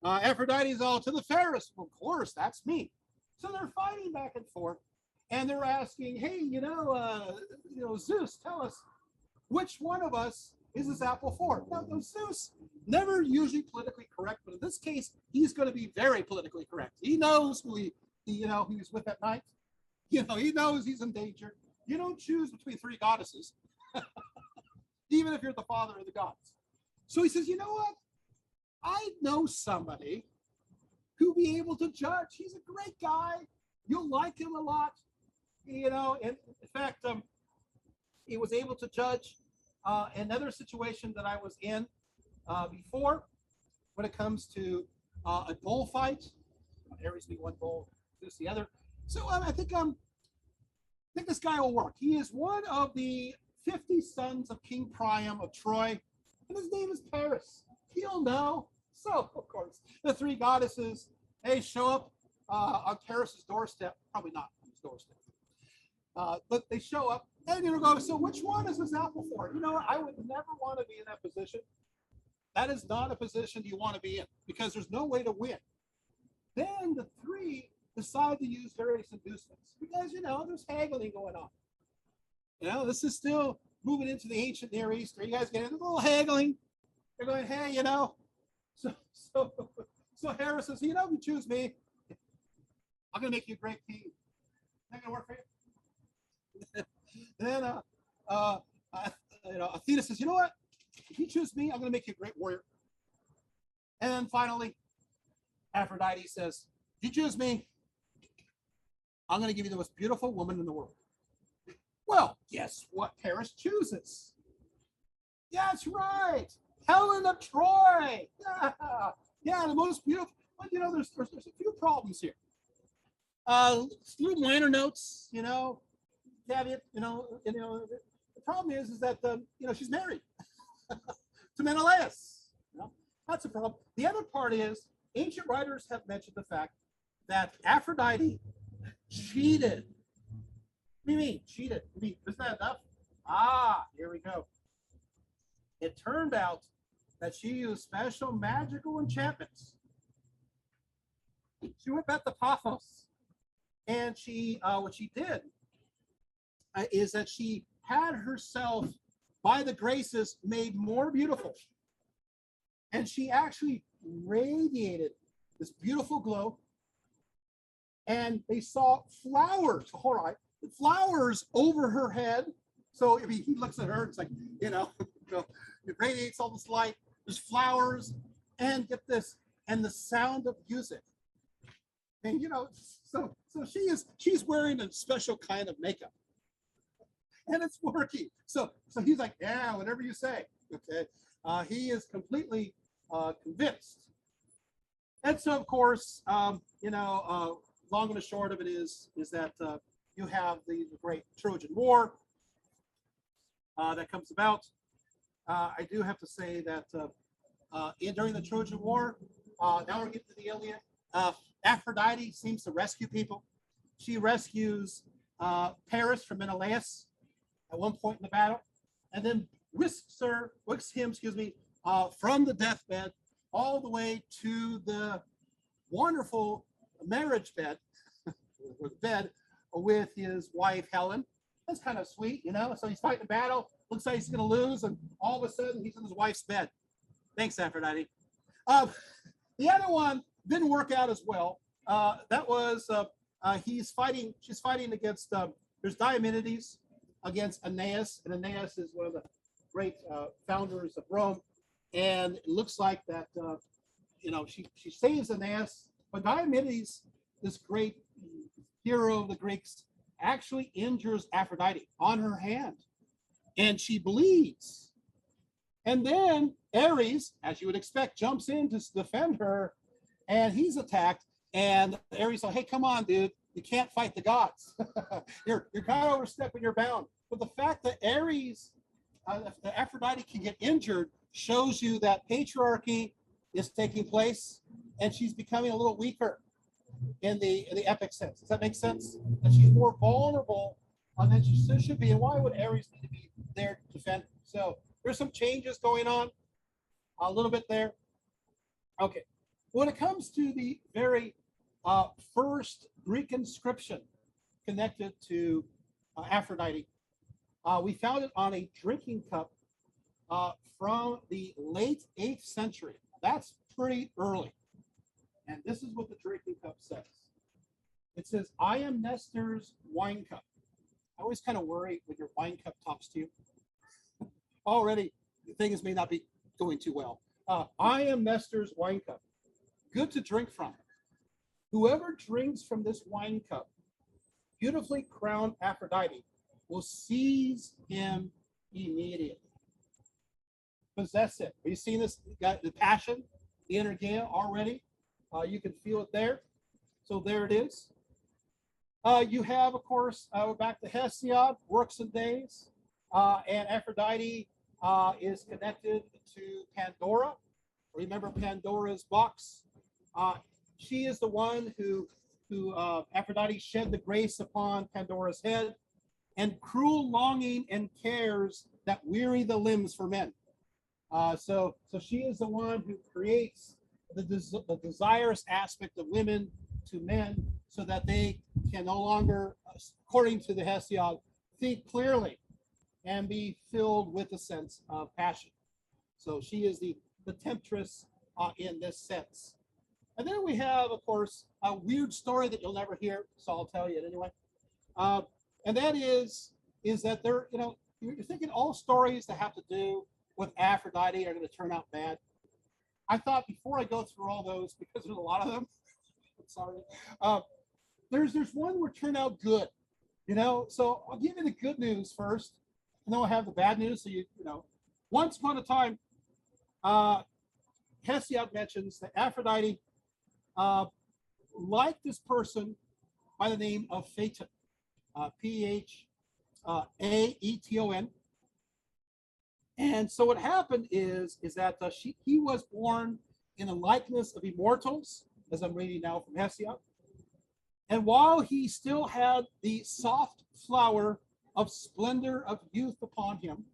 Aphrodite's all to the fairest. Well, of course, that's me. So they're fighting back and forth, and they're asking, hey, Zeus, tell us, which one of us is this apple for? Now, Zeus, never usually politically correct, but in this case, he's going to be very politically correct. He knows who he was with at night. He knows he's in danger. You don't choose between three goddesses, even if you're the father of the gods. So he says, you know what? I know somebody who'll be able to judge. He's a great guy. You'll like him a lot. And in fact, he was able to judge another situation that I was in before when it comes to a bullfight. Ares be one bull, Zeus the other. So I think this guy will work. He is one of the 50 sons of King Priam of Troy, and his name is Paris. He'll know. So, of course, the three goddesses, they show up on Paris's doorstep. Probably not on his doorstep. But they show up, and go, so which one is this apple for? You know what? I would never want to be in that position. That is not a position you want to be in, because there's no way to win. Then the three decide to use various inducements, because, there's haggling going on. This is still moving into the ancient Near East. Are you guys getting a little haggling? They're going, hey, So Hera says, if you choose me, I'm going to make you a great king. Is that going to work for you? And then Athena says, you know what? If you choose me, I'm going to make you a great warrior. And then finally, Aphrodite says, if you choose me, I'm going to give you the most beautiful woman in the world. Well, guess what Paris chooses? That's right. Helen of Troy. Yeah, the most beautiful. But there's a few problems here. Little minor notes, caveat, the problem is that she's married to Menelaus. That's a problem. The other part is ancient writers have mentioned the fact that Aphrodite cheated. What do you mean cheated? Isn't that enough? Here we go. It turned out that she used special magical enchantments. She went back to Paphos, and what she did is that she had herself, by the graces, made more beautiful. And she actually radiated this beautiful glow. And they saw flowers, all right, flowers over her head. So I mean, he looks at her, it's like, it radiates all this light. There's flowers, and get this, and the sound of music. And so she's wearing a special kind of makeup, and it's working. So he's like, yeah, whatever you say. Okay, he is completely convinced. And so of course, long and the short of it is that you have the great Trojan War that comes about. I do have to say that during the Trojan War, now we're getting to the Iliad. Aphrodite seems to rescue people. She rescues Paris from Menelaus at one point in the battle, and then whisks him, from the deathbed all the way to the wonderful marriage bed, or the bed with his wife Helen. That's kind of sweet, So he's fighting a battle, looks like he's going to lose, and all of a sudden he's in his wife's bed. Thanks, Aphrodite. The other one didn't work out as well. That was she's fighting against there's Diomedes against Aeneas, and Aeneas is one of the great founders of Rome. And it looks like that she saves Aeneas, but Diomedes, this great hero of the Greeks, actually injures Aphrodite on her hand, and she bleeds. And then Ares, as you would expect, jumps in to defend her, and he's attacked. And Ares said, "Hey, come on, dude! You can't fight the gods. you're kind of overstepping your bound." But the fact that Aphrodite can get injured shows you that patriarchy is taking place, and she's becoming a little weaker in the epic sense. Does that make sense? That she's more vulnerable than she should be. And why would Ares need to be there to defend her? So there's some changes going on a little bit there. Okay. When it comes to the very first Greek inscription connected to Aphrodite, we found it on a drinking cup from the late 8th century. That's pretty early. And this is what the drinking cup says. It says, "I am Nestor's wine cup." I always kind of worry when your wine cup talks to you. Already, things may not be going too well. "I am Nestor's wine cup, good to drink from. Whoever drinks from this wine cup, beautifully crowned Aphrodite, will seize him immediately." Possess it. Are you seeing this? You got the passion, the energeia already. You can feel it there. So there it is. You have, of course, back to Hesiod, works and days. And Aphrodite is connected to Pandora. Remember Pandora's box? She is the one who Aphrodite shed the grace upon Pandora's head, and cruel longing and cares that weary the limbs for men. So she is the one who creates the desirous aspect of women to men, so that they can no longer, according to the Hesiod, think clearly and be filled with a sense of passion. So she is the temptress in this sense. And then we have, of course, a weird story that you'll never hear, so I'll tell you it anyway. And that is that there, you're thinking all stories that have to do with Aphrodite are going to turn out bad. I thought before I go through all those, because there's a lot of them, I'm sorry, there's one where turned out good, So I'll give you the good news first, and then we'll have the bad news. So once upon a time, Hesiod mentions that Aphrodite liked this person by the name of Phaeton, Phaeton. And so what happened is that he was born in the likeness of immortals, as I'm reading now from Hesiod. And while he still had the soft flower of splendor of youth upon him,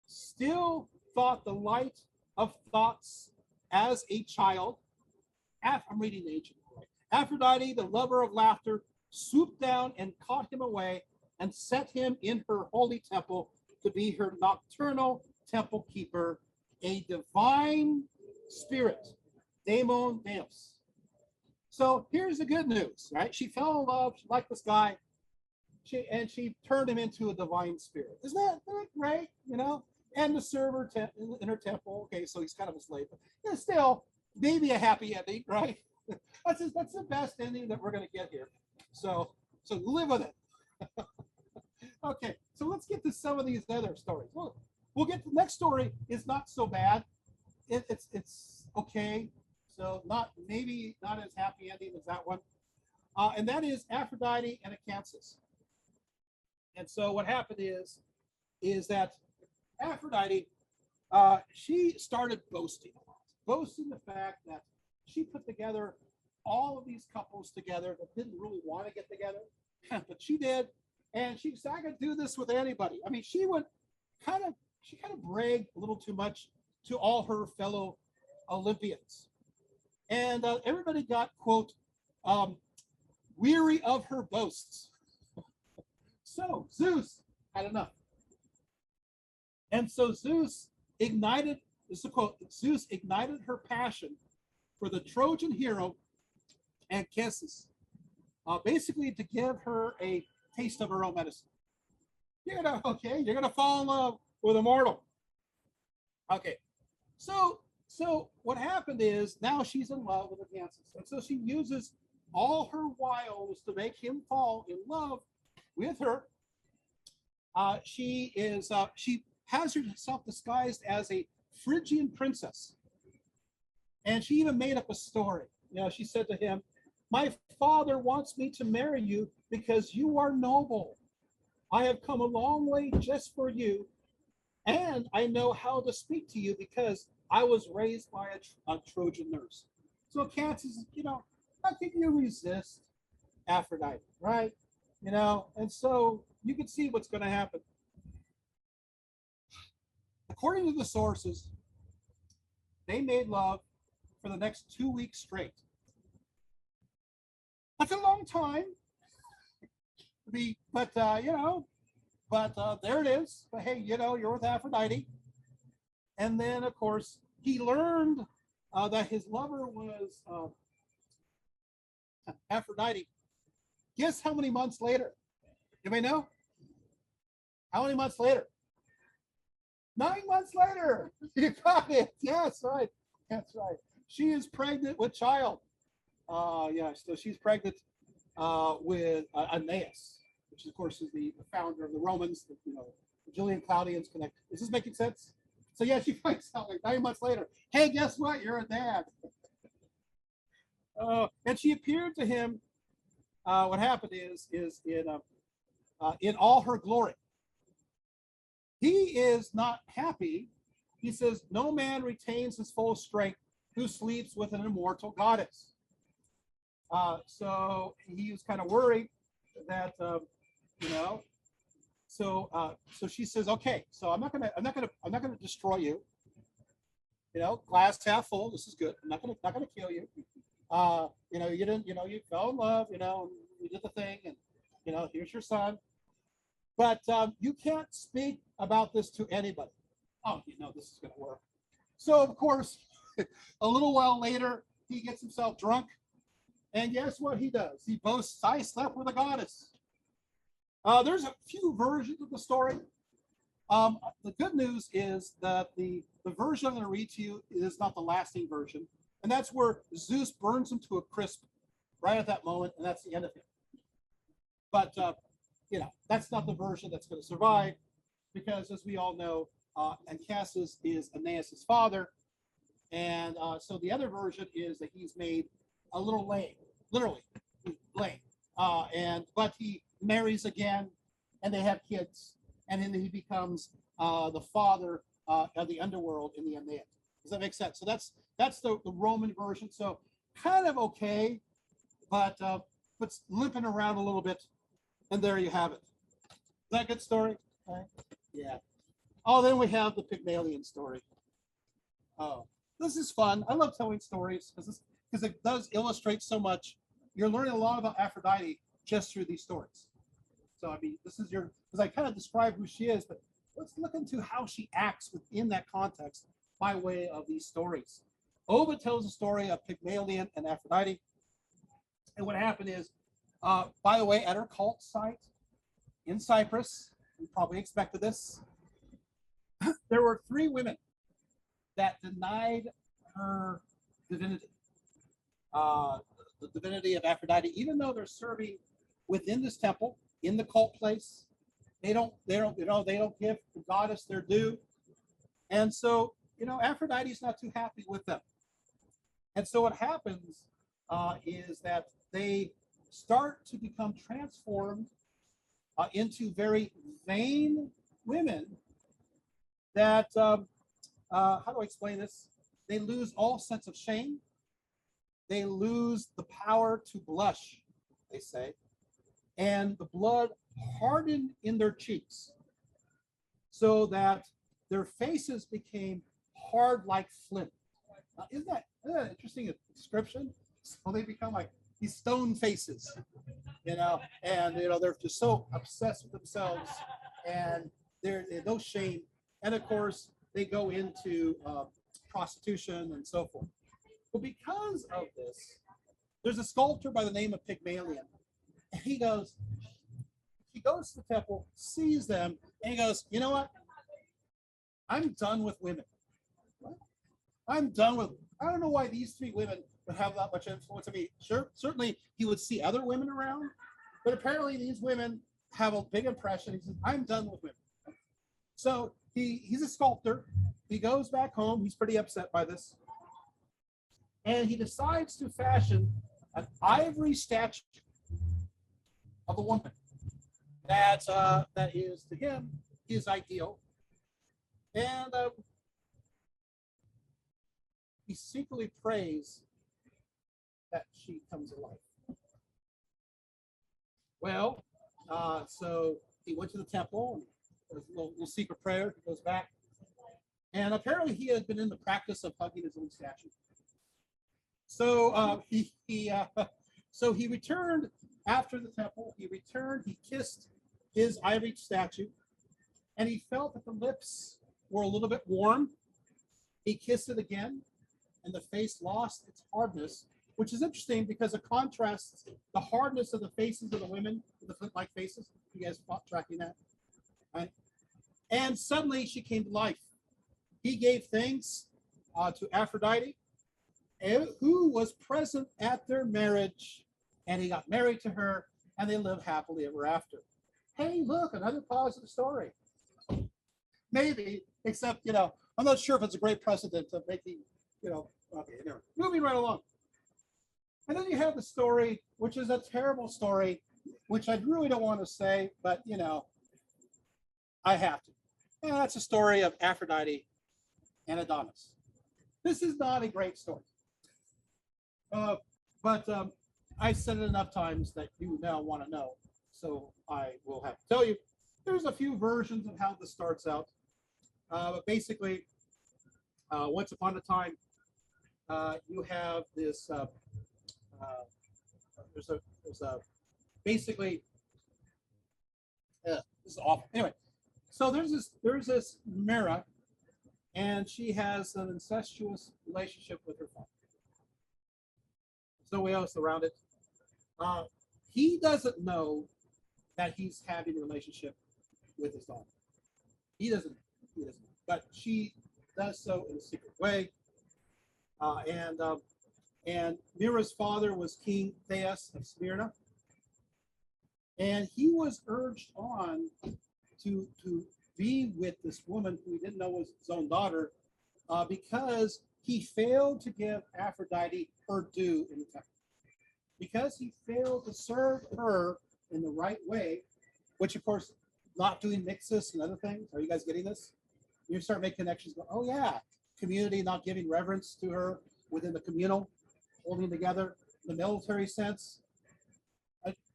still thought the light of thoughts as a child. I'm reading the ancient right. Aphrodite, the lover of laughter, swooped down and caught him away and set him in her holy temple to be her nocturnal temple keeper, a divine spirit, daemon deus. So here's the good news, right? She fell in love, she liked this guy, she turned him into a divine spirit. Isn't that great? You know, and to serve her in her temple. Okay, so he's kind of a slave, but yeah, still maybe a happy ending, right? That's the best ending that we're going to get here. So live with it. Okay, so let's get to some of these other stories. We'll get to the next story. Is not so bad. It's okay. So maybe not as happy ending as that one. And that is Aphrodite and Acanthus. And so what happened is that Aphrodite, she started boasting the fact that she put together all of these couples together that didn't really want to get together, but she did. And she said, I could do this with anybody. I mean, she kind of bragged a little too much to all her fellow Olympians. And everybody got, quote, weary of her boasts. So Zeus had enough. And so Zeus ignited, this is a quote, Zeus ignited her passion for the Trojan hero Anchises, basically to give her a taste of her own medicine. You're gonna fall in love with a mortal. Okay, so what happened is now she's in love with Acanthus, and so she uses all her wiles to make him fall in love with her. She has herself disguised as a Phrygian princess, and she even made up a story. You know, she said to him, "My father wants me to marry you because you are noble. I have come a long way just for you, and I know how to speak to you because I was raised by a Trojan nurse." So Acanthus, how can you resist Aphrodite, right? And so you can see what's going to happen. According to the sources, they made love for the next 2 weeks straight. That's a long time. But there it is. But hey, you're with Aphrodite. And then, of course, he learned that his lover was Aphrodite. Guess how many months later? Anybody know? How many months later? 9 months later. You got it. Yes, right. That's right. She is pregnant with child. So she's pregnant with Aeneas, which of course is the founder of the Romans. The Julian Claudians connect. Is this making sense? So yeah, she finds out like 9 months later. Hey, guess what? You're a dad. And she appeared to him. What happened is in all her glory. He is not happy. He says, "No man retains his full strength who sleeps with an immortal goddess." So he was kind of worried that So she says, "Okay, so I'm not gonna destroy you. Glass half full. This is good. I'm not gonna kill you. You fell in love. You did the thing, and here's your son. But you can't speak about this to anybody." Oh, this is gonna work. So of course, a little while later, he gets himself drunk, and guess what he does? He boasts, "I slept with a goddess." There's a few versions of the story. The good news is that the version I'm going to read to you is not the lasting version, and that's where Zeus burns him to a crisp right at that moment, and that's the end of him. But that's not the version that's going to survive, because as we all know, Anchises is Aeneas' father, and so the other version is that he's made a little lame, literally lame, but he marries again, and they have kids, and then he becomes the father of the underworld in the Aeneid. Does that make sense? So that's the Roman version. So kind of okay, but limping around a little bit, and there you have it. Is that a good story? Right? Yeah. Oh, then we have the Pygmalion story. Oh, this is fun. I love telling stories because it does illustrate so much. You're learning a lot about Aphrodite just through these stories. So I mean, this is your because I kind of describe who she is, but let's look into how she acts within that context by way of these stories. Ovid tells the story of Pygmalion and Aphrodite, and what happened is, by the way, at her cult site in Cyprus, you probably expected this. There were three women that denied her divinity, the divinity of Aphrodite, even though they're serving within this temple in the cult place. They don't give the goddess their due, and so Aphrodite's not too happy with them. And so what happens is that they start to become transformed into very vain women that how do I explain this? They lose all sense of shame. They lose the power to blush, they say, and the blood hardened in their cheeks so that their faces became hard like flint. Isn't that an interesting description? So they become like these stone faces, and they're just so obsessed with themselves, and there's no shame, and of course they go into prostitution and so forth. But because of this, there's a sculptor by the name of Pygmalion, and he goes to the temple, sees them, and he goes, you know what? I'm done with women. What? I'm done with. I don't know why these three women would have that much influence on me. Sure, certainly he would see other women around, but apparently these women have a big impression. He says, I'm done with women. So he's a sculptor. He goes back home. He's pretty upset by this. And he decides to fashion an ivory statue of a woman that is to him his ideal. And he secretly prays that she comes alive. Well, so he went to the temple, and a little secret prayer. He goes back, and apparently he had been in the practice of hugging his own statue. So so he returned after the temple. He returned. He kissed his ivory statue, and he felt that the lips were a little bit warm. He kissed it again, and the face lost its hardness, which is interesting because it contrasts the hardness of the faces of the women, the flint-like faces. You guys tracking that? Right? And suddenly she came to life. He gave thanks to Aphrodite, who was present at their marriage, and he got married to her, and they lived happily ever after. Hey, look, another positive story. Maybe, except, I'm not sure if it's a great precedent of making, okay, anyway, moving right along. And then you have the story, which is a terrible story, which I really don't want to say, but, I have to. And that's a story of Aphrodite and Adonis. This is not a great story. But I've said it enough times that you now want to know. So I will have to tell you. There's a few versions of how this starts out. But basically, once upon a time, you have this. There's a basically. This is awful. Anyway, so there's this Mira, and she has an incestuous relationship with her father. There's nobody else around it. He doesn't know that he's having a relationship with his daughter. He doesn't. But she does so in a secret way. And Mira's father was King Theas of Smyrna, and he was urged on to be with this woman who he didn't know was his own daughter, because he failed to give Aphrodite her due in the temple. Because he failed to serve her in the right way, which of course, not doing mixes and other things. Are you guys getting this? You start making connections. Go, oh yeah, community not giving reverence to her within the communal, holding together in the military sense.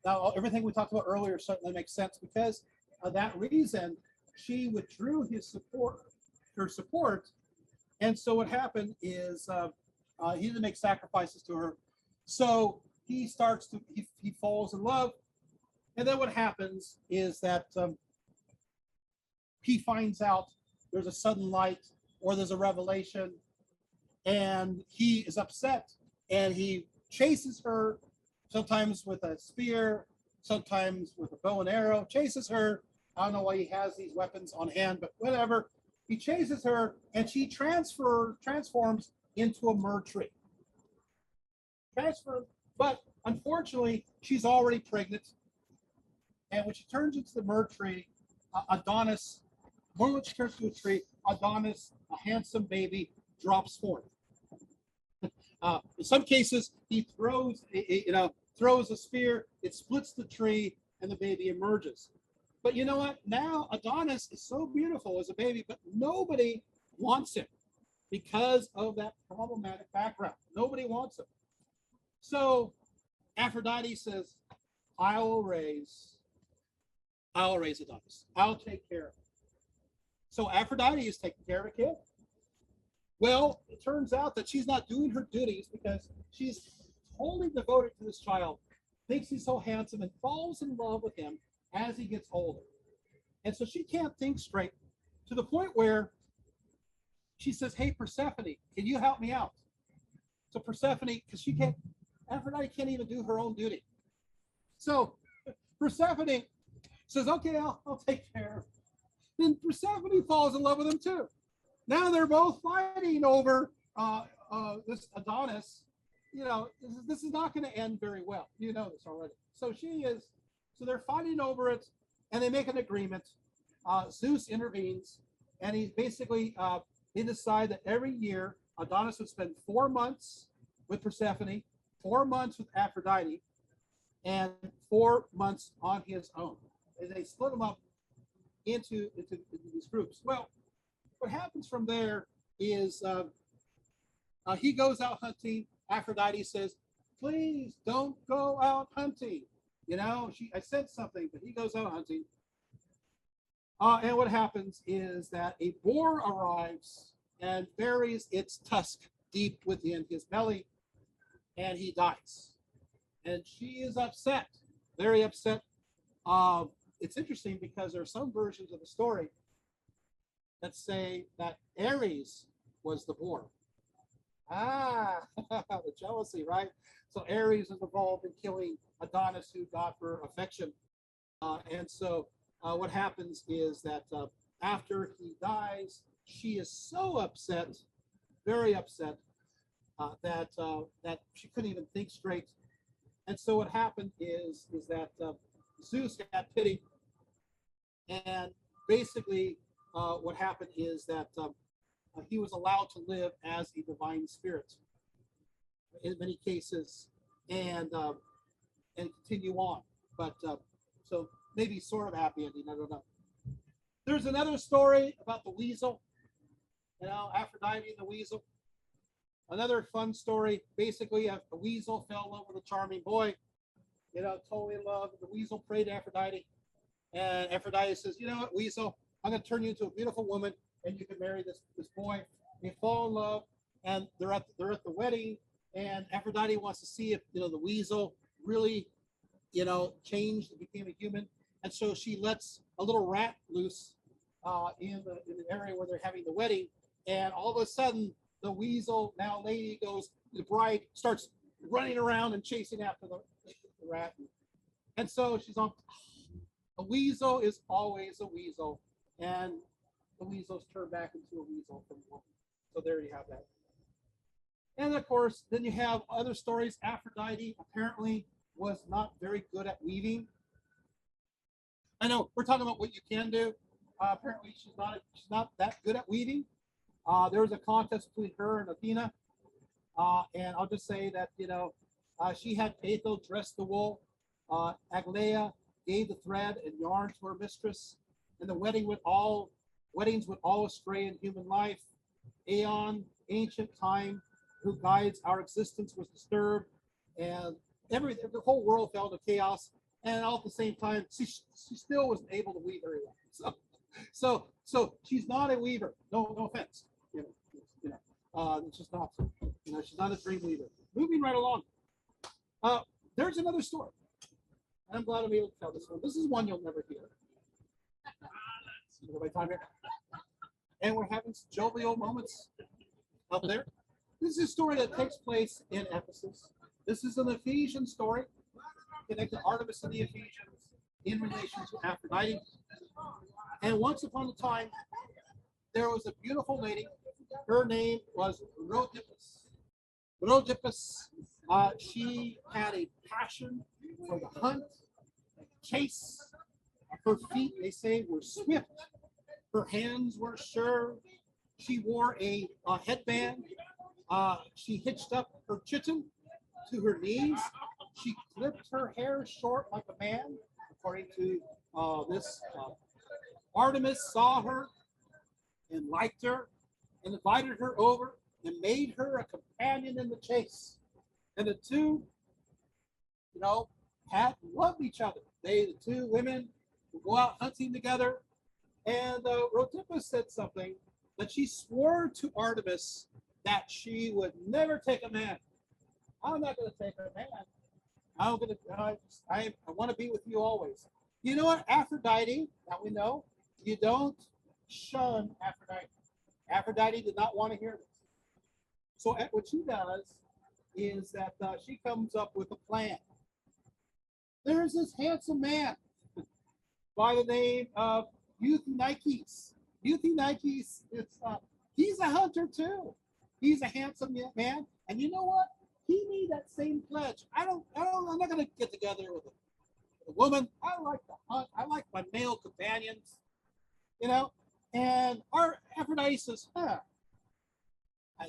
Now, everything we talked about earlier certainly makes sense because of that reason. She withdrew her support, And so what happened is he didn't make sacrifices to her. So he starts to, he falls in love. And then what happens is that he finds out there's a sudden light or there's a revelation, and he is upset, and he chases her, sometimes with a spear, sometimes with a bow and arrow, chases her. I don't know why he has these weapons on hand, but whatever. He chases her, and she transforms into a myrrh tree. But unfortunately, she's already pregnant. And when she turns into the myrrh tree, Adonis, when she turns into a tree, Adonis, a handsome baby, drops forth. In some cases, he throws a spear, it splits the tree, and the baby emerges. But you know what? Now Adonis is so beautiful as a baby, but nobody wants him because of that problematic background. Nobody wants him. So Aphrodite says, I will raise Adonis. I'll take care of him. So Aphrodite is taking care of a kid. Well, it turns out that she's not doing her duties because she's totally devoted to this child, thinks he's so handsome, and falls in love with him as he gets older. And so she can't think straight, to the point where she says, hey, Persephone, can you help me out? So Persephone, because Aphrodite can't even do her own duty. So Persephone says, okay, I'll take care of it. Then Persephone falls in love with him too. Now they're both fighting over this Adonis. You know, this is not going to end very well. You know this already. So they're fighting over it, and they make an agreement. Zeus intervenes, and he basically, they decide that every year Adonis would spend 4 months with Persephone, 4 months with Aphrodite, and 4 months on his own. And they split them up into these groups. Well, what happens from there is he goes out hunting. Aphrodite says, please don't go out hunting. You know, I said something, but he goes out hunting. And what happens is that a boar arrives and buries its tusk deep within his belly, and he dies. And she is upset, very upset. It's interesting because there are some versions of the story that say that Ares was the boar. The jealousy, right? So Ares is involved in killing Adonis, who got her affection. And so what happens is that after he dies, she is so upset, very upset, that she couldn't even think straight. And so what happened is that Zeus had pity, and basically what happened is that he was allowed to live as a divine spirit in many cases, and continue on. But so maybe sort of happy ending, I don't know. There's another story about the weasel, you know, Aphrodite and the weasel. Another fun story. Basically, a weasel fell in love with a charming boy, you know, totally in love. The weasel prayed to Aphrodite, and Aphrodite says, you know what, weasel, I'm going to turn you into a beautiful woman, and you can marry this boy. They fall in love, and they're at the wedding, and Aphrodite wants to see if, you know, the weasel really, you know, changed and became a human. And so she lets a little rat loose in the area where they're having the wedding, and all of a sudden the weasel, now lady, the bride starts running around and chasing after the rat. And so she's on, a weasel is always a weasel, and the weasels turn back into a weasel from the woman. So there you have that. And of course, then you have other stories. Aphrodite apparently was not very good at weaving. I know we're talking about what you can do. Apparently, she's not that good at weaving. There was a contest between her and Athena, and I'll just say that, you know, she had Peitho dress the wool. Aglaia gave the thread and yarn to her mistress, and the weddings would all astray in human life. Aeon, ancient time, who guides our existence, was disturbed, and the whole world fell into chaos. And all at the same time, she still wasn't able to weave very well. So she's not a weaver. No offense. You know. It's just not, she's not a dream leader. Moving right along. There's another story. And I'm glad I'm able to tell this one. This is one you'll never hear. My time here. And we're having some jovial moments up there. This is a story that takes place in Ephesus. This is an Ephesian story connected to Artemis and the Ephesians in relation to Aphrodite. And once upon a time, there was a beautiful lady. Her name was Rhodippus. Rhodippus, she had a passion for the hunt, and chase. Her feet, they say, were swift. Her hands were sure. She wore a headband. She hitched up her chitin to her knees. She clipped her hair short like a man, according to this. Artemis saw her and liked her and invited her over and made her a companion in the chase. And the two, had loved each other. The two women would go out hunting together. And Rhodippus said something that she swore to Artemis that she would never take a man. I'm not going to take a man. I'm going to. I want to be with you always. You know what, Aphrodite? Now we know you don't shun Aphrodite. Aphrodite did not want to hear this. So what she does is that she comes up with a plan. There's this handsome man by the name of Euthynikes. Euthynikes, he's a hunter too. He's a handsome man, and you know what? He made that same pledge. I'm not going to get together with a woman. I like to hunt. I like my male companions, And our Aphrodite says, I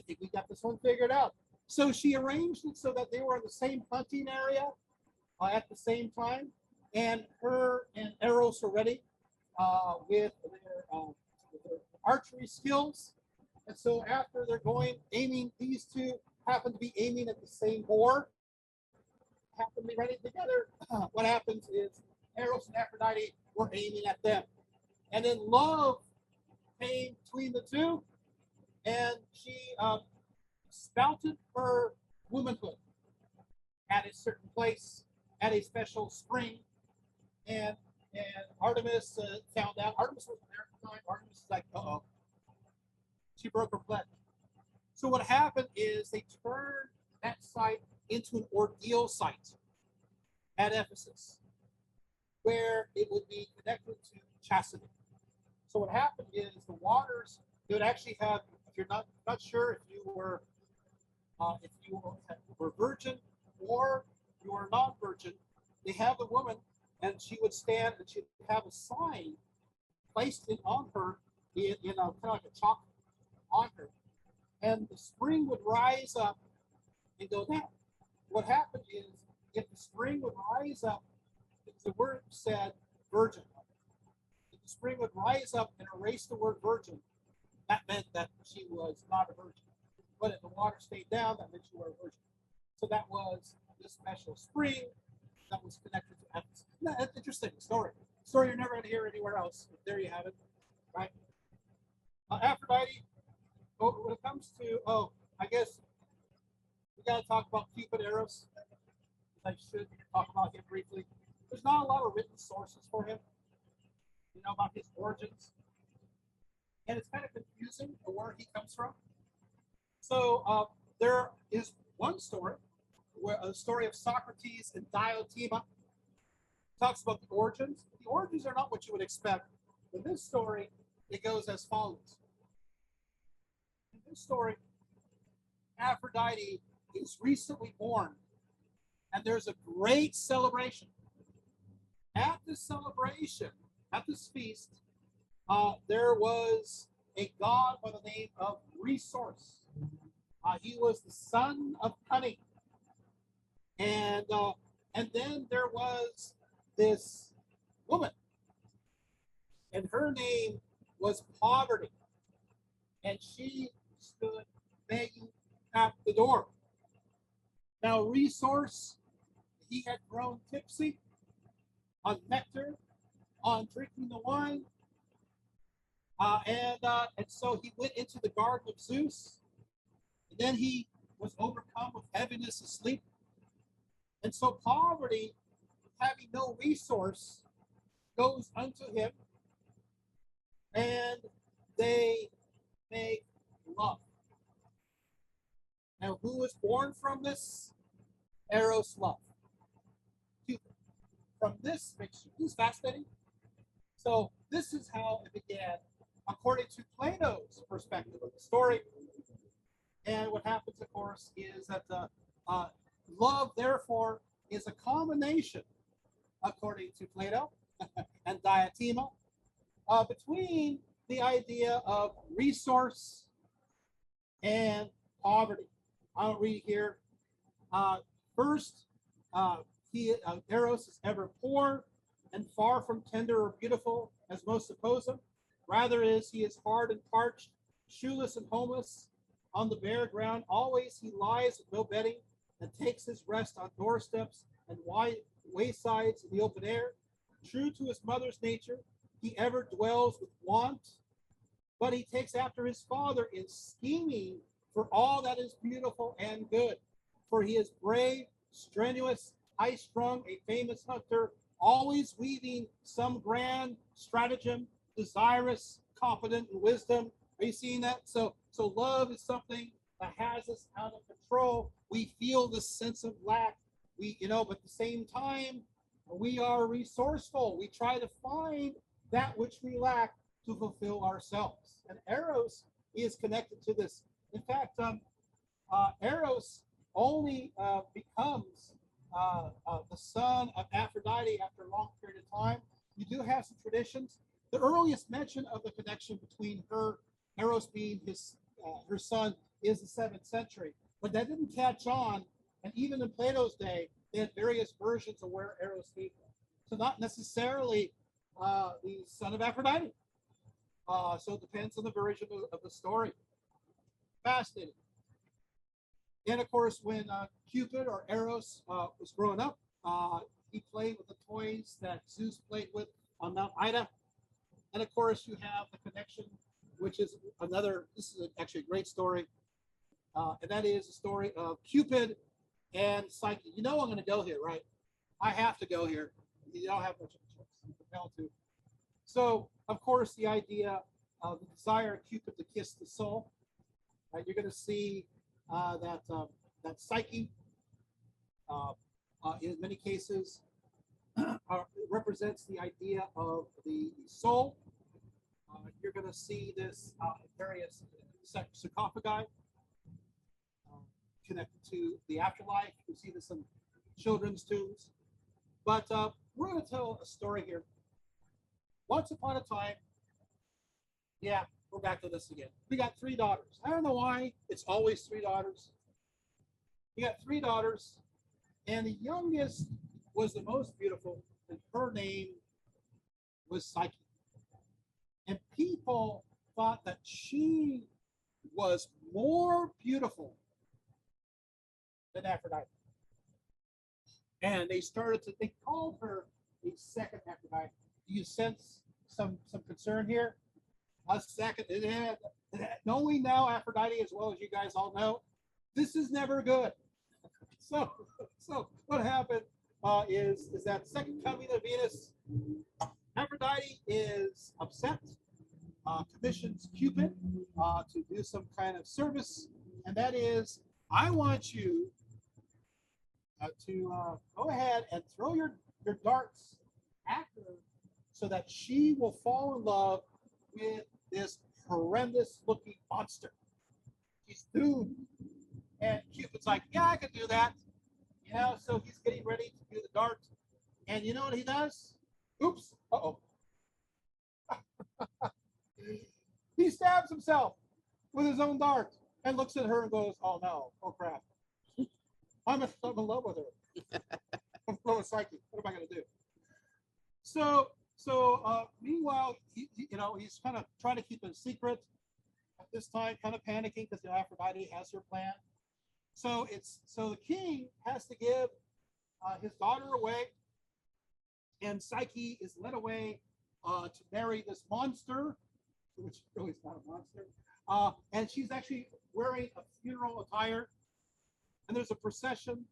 think we got this one figured out. So she arranged it so that they were in the same hunting area at the same time, and her and Eros are ready with their archery skills. And so after they're aiming, these two happen to be aiming at the same boar, happen to be running together. What happens is Eros and Aphrodite were aiming at them. And then love came between the two, and she spouted her womanhood at a certain place, at a special spring. And Artemis found out. Artemis wasn't there at the time. Artemis is like, uh-oh. She broke her pledge. So what happened is they turned that site into an ordeal site at Ephesus, where it would be connected to chastity. So what happened is the waters, they would actually have, if you're not sure if you were virgin or you were non-virgin, they have the woman, and she would stand and she'd have a sign placed on her in a kind of like a chalk on her, and the spring would rise up and go down. What happened is, if the spring would rise up, if the word said virgin, if the spring would rise up and erase the word virgin, that meant that she was not a virgin. But if the water stayed down, that meant she was a virgin. So that was this special spring that was connected to Ephesus. That's interesting story. Story you're never going to hear anywhere else. But there you have it, right? Aphrodite. When it comes to, I guess we got to talk about Cupid Eros. I should talk about him briefly. There's not a lot of written sources for him, about his origins. And it's kind of confusing where he comes from. So there is one story, a story of Socrates and Diotima. Talks about the origins. The origins are not what you would expect. In this story, it goes as follows. In this story, Aphrodite is recently born, and there's a great celebration. At this celebration, at this feast, there was a god by the name of Resource. He was the son of cunning, and then there was this woman, and her name was Poverty, and she stood begging at the door. Now, Resource, he had grown tipsy on nectar, on drinking the wine, and so he went into the garden of Zeus, And then he was overcome with heaviness and sleep. And so poverty, having no resource, goes unto him, and they make love. Now, who was born from this? Eros love. Cupid. From this mixture. This is fascinating. So this is how it began, according to Plato's perspective of the story. And what happens, of course, is that the love, therefore, is a combination, according to Plato and Diotima, between the idea of resource and poverty. I don't read here. First, Eros is ever poor and far from tender or beautiful, as most suppose him. Rather he is hard and parched, shoeless and homeless, on the bare ground. Always he lies with no bedding, and takes his rest on doorsteps and waysides in the open air. True to his mother's nature, he ever dwells with want, but he takes after his father in scheming for all that is beautiful and good. For he is brave, strenuous, high-strung, a famous hunter, always weaving some grand stratagem, desirous, confident in wisdom. Are you seeing that? So love is something that has us out of control. We feel this sense of lack. But at the same time, we are resourceful. We try to find that which we lack to fulfill ourselves. And Eros is connected to this. In fact, Eros only becomes the son of Aphrodite after a long period of time. You do have some traditions. The earliest mention of the connection between Eros being her son, is the 7th century. But that didn't catch on. And even in Plato's day, they had various versions of where Eros came from. So not necessarily the son of Aphrodite. So it depends on the version of the story. Fascinating. And of course, when Cupid or Eros was growing up, he played with the toys that Zeus played with on Mount Ida. And of course, you have the connection, which is this is actually a great story. And that is the story of Cupid and Psyche. I'm going to go here, right? I have to go here. You don't have much of a choice. I'm compelled to. So, of course, the idea of the desire of Cupid to kiss the soul. Right? You're going to see that Psyche, in many cases, represents the idea of the soul. You're going to see this in various sarcophagi connected to the afterlife. You can see this in children's tombs. But we're going to tell a story here. Once upon a time, we're back to this again. We got 3 daughters. I don't know why it's always 3 daughters. We got 3 daughters, and the youngest was the most beautiful, and her name was Psyche. And people thought that she was more beautiful than Aphrodite. And they called her a second Aphrodite. Do you sense some concern here? A second, knowing now Aphrodite as well as you guys all know, this is never good. So what happened is that second coming of Venus, Aphrodite is upset, commissions Cupid to do some kind of service, and that is, I want you to go ahead and throw your darts at her so that she will fall in love with this horrendous looking monster. She's doomed. And Cupid's like, yeah, I can do that. So he's getting ready to do the dart. And you know what he does? Oops. Uh-oh. He stabs himself with his own dart and looks at her and goes, oh no, oh crap. I'm in love with her. I'm in love with Psyche. What am I going to do? So meanwhile, he's kind of trying to keep it a secret at this time, kind of panicking because Aphrodite has her plan. So the king has to give his daughter away, and Psyche is led away to marry this monster, which really is not a monster, And she's actually wearing a funeral attire. And there's a procession,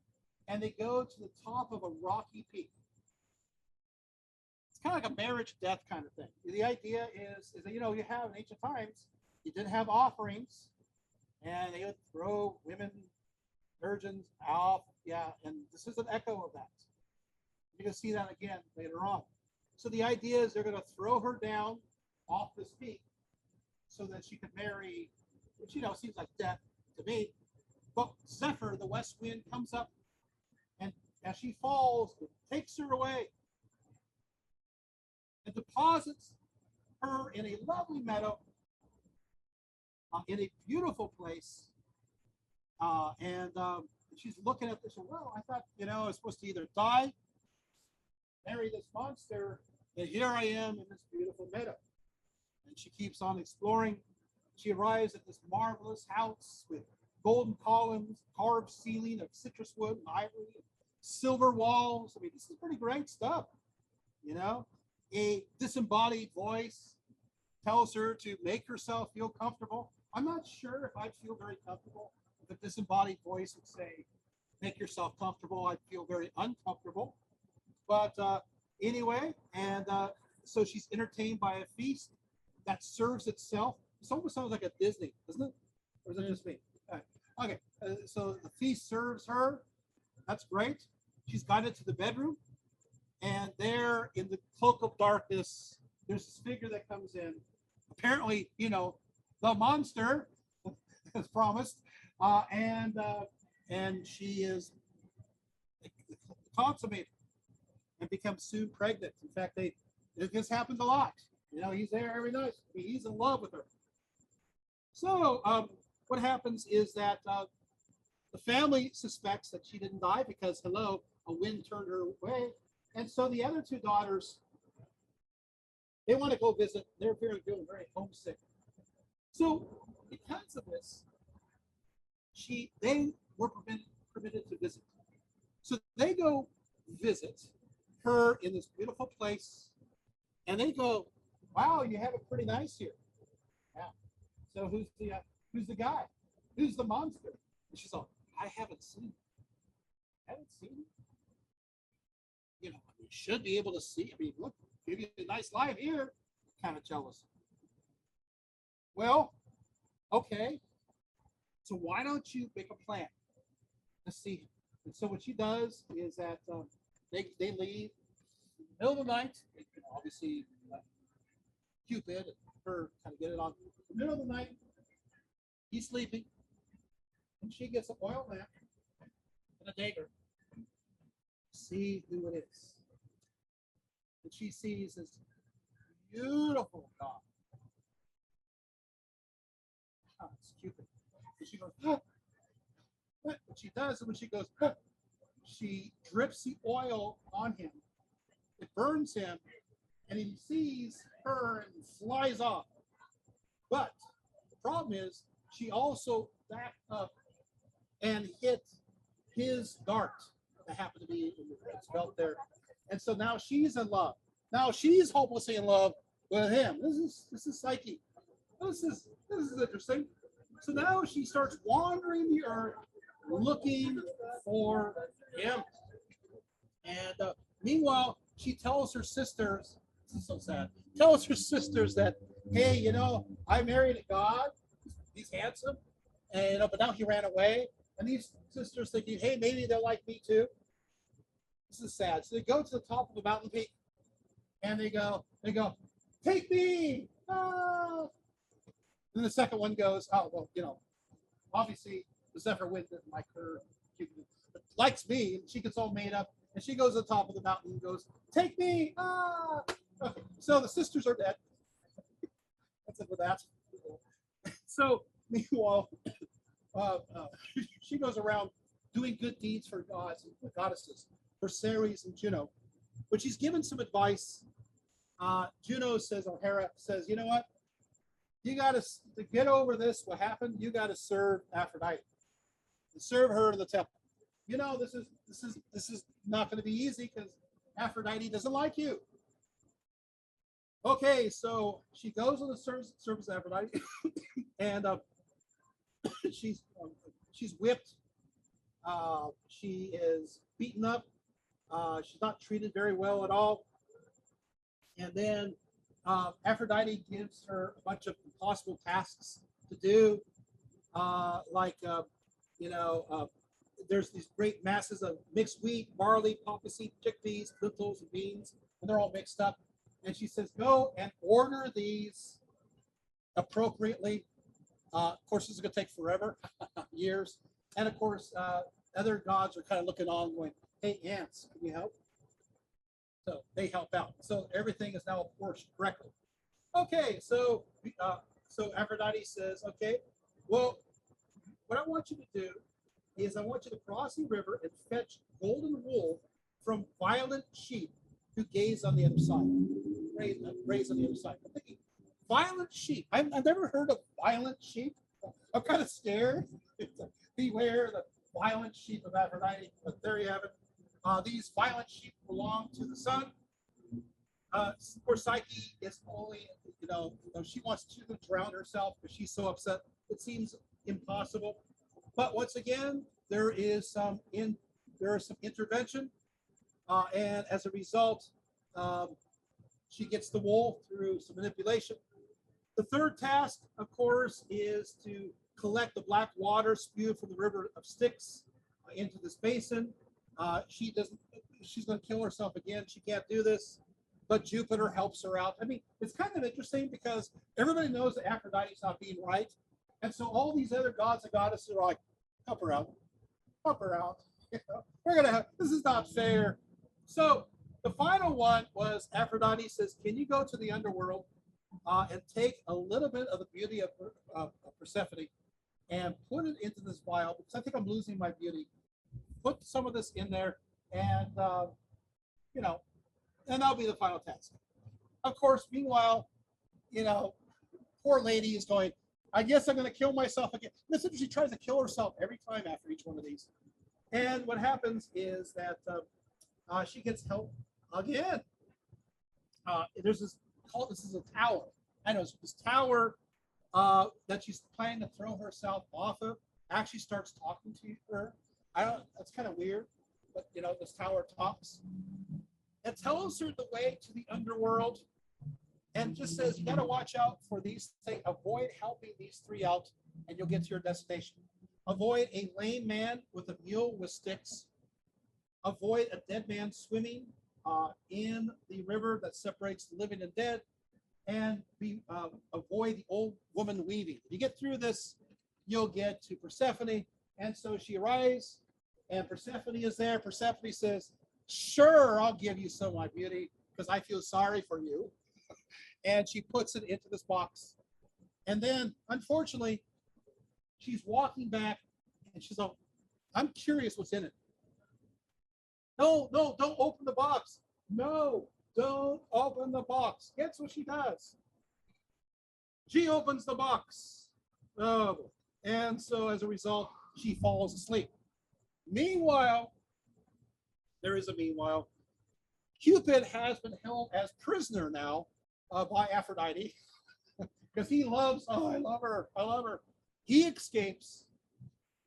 and they go to the top of a rocky peak. It's kind of like a marriage death kind of thing. The idea is that, you know, you have in ancient times, you did have offerings, and they would throw women, virgins off. Yeah, and this is an echo of that. You're going to see that again later on. So the idea is they're going to throw her down off this peak so that she could marry, which, you know, seems like death to me. But Zephyr, the west wind, comes up, and as she falls, it takes her away and deposits her in a lovely meadow, in a beautiful place. And she's looking at this, well, I thought, you know, I was supposed to either die, marry this monster, and here I am in this beautiful meadow. And she keeps on exploring. She arrives at this marvelous house with golden columns, carved ceiling of citrus wood and ivory, and silver walls. I mean, this is pretty great stuff, you know. A disembodied voice tells her to make herself feel comfortable. I'm not sure if I'd feel very comfortable if a disembodied voice would say, make yourself comfortable. I'd feel very uncomfortable. But anyway, and so she's entertained by a feast that serves itself. It almost sounds like a Disney, doesn't it? Or is it just me? Okay, so the feast serves her. That's great. She's guided to the bedroom. And there in the cloak of darkness, there's this figure that comes in. Apparently, you know, the monster, as promised. And she is consummated and becomes soon pregnant. In fact, this happened a lot. You know, he's there every night. He's in love with her. So what happens is that the family suspects that she didn't die because, hello, a wind turned her away. And so the other two daughters, they want to go visit. They're feeling very homesick. So because of this, they were permitted to visit. So they go visit her in this beautiful place, and they go, "Wow, you have it pretty nice here." Yeah. So who's the guy? Who's the monster? And she's like, "I haven't seen him. Haven't seen him. You know, you should be able to see. I mean, look, give you a nice life here." Kind of jealous. Well, okay. So why don't you make a plan to see him? And so what she does is that they leave in the middle of the night. You know, obviously, Cupid and her kind of get it on. In the middle of the night, he's sleeping, and she gets an oil lamp and a dagger to see who it is. And she sees this beautiful god. Oh, it's Cupid. And she goes, "Ah." What she does, and when she goes, "Ah," she drips the oil on him. It burns him, and he sees her and flies off. But the problem is, she also backed up and hit his dart that happened to be in his belt there. And so now she's in love. Now she's hopelessly in love with him. This is psyche. This is interesting. So now she starts wandering the earth looking for him. And meanwhile, she tells her sisters, this is so sad, tells her sisters that, hey, you know, I married a god. He's handsome. And, you know, but now he ran away. And these sisters thinking, hey, maybe they'll like me too. This is sad. So they go to the top of the mountain peak, and they go, take me. Ah. Then the second one goes, oh, well, you know, obviously the Zephyr wind didn't like her. She likes me, and she gets all made up, and she goes to the top of the mountain and goes, take me. Ah. Okay. So the sisters are dead. That's it for that. So meanwhile, she goes around doing good deeds for gods and goddesses, for Ceres and Juno. But she's given some advice. Juno says, or Hera says, you know what? You got to get over this. What happened? You got to serve Aphrodite, and serve her in the temple. You know, this is not going to be easy because Aphrodite doesn't like you. Okay, so she goes on the service of Aphrodite, and she's she's whipped. She is beaten up. She's not treated very well at all. And then Aphrodite gives her a bunch of impossible tasks to do, like you know, there's these great masses of mixed wheat, barley, poppy seed, chickpeas, lentils, and beans, and they're all mixed up. And she says, "Go and order these appropriately." Of course, this is going to take forever, years. And of course, other gods are kind of looking on, going, "Hey, ants, can you help?" So they help out. So everything is now apportioned correctly. Okay, so Aphrodite says, "Okay, well, what I want you to do is I want you to cross the river and fetch golden wool from violent sheep who gaze on the other side, graze on the other side." I'm thinking, violent sheep. I've never heard of violent sheep. I'm kind of scared. Beware the violent sheep of Aphrodite. But there you have it. These violent sheep belong to the sun. Poor Psyche is only, she wants to drown herself because she's so upset. It seems impossible. But once again, there is some intervention, and as a result, she gets the wool through some manipulation. The third task, of course, is to collect the black water spewed from the river of Styx into this basin. She doesn't. She's going to kill herself again. She can't do this, but Jupiter helps her out. I mean, it's kind of interesting because everybody knows that Aphrodite's not being right, and so all these other gods and goddesses are like, "Help her out, help her out." We're gonna have this is not fair. So the final one was Aphrodite says, "Can you go to the underworld and take a little bit of the beauty of Persephone and put it into this vial because I think I'm losing my beauty. Put some of this in there, and you know, and that'll be the final task." Of course, meanwhile, you know, poor lady is going, "I guess I'm going to kill myself again." Listen, she tries to kill herself every time after each one of these. And what happens is that she gets help again. There's this is a tower. I know this tower that she's planning to throw herself off of actually starts talking to her. I don't. That's kind of weird, but this tower talks. It tells her the way to the underworld, and just says you got to watch out for these things. Avoid helping these three out, and you'll get to your destination. Avoid a lame man with a mule with sticks. Avoid a dead man swimming in the river that separates the living and dead, and avoid the old woman weaving. If you get through this, you'll get to Persephone. And so she arrives, and Persephone is there. Persephone says, "Sure, I'll give you some of my beauty because I feel sorry for you." And she puts it into this box. And then, unfortunately, she's walking back, and she's like, "I'm curious what's in it." No, no, don't open the box. No, don't open the box. Guess what she does? She opens the box. Oh, and so as a result, she falls asleep. Meanwhile, there is a meanwhile. Cupid has been held as prisoner now by Aphrodite because he loves, oh, I love her, I love her. He escapes.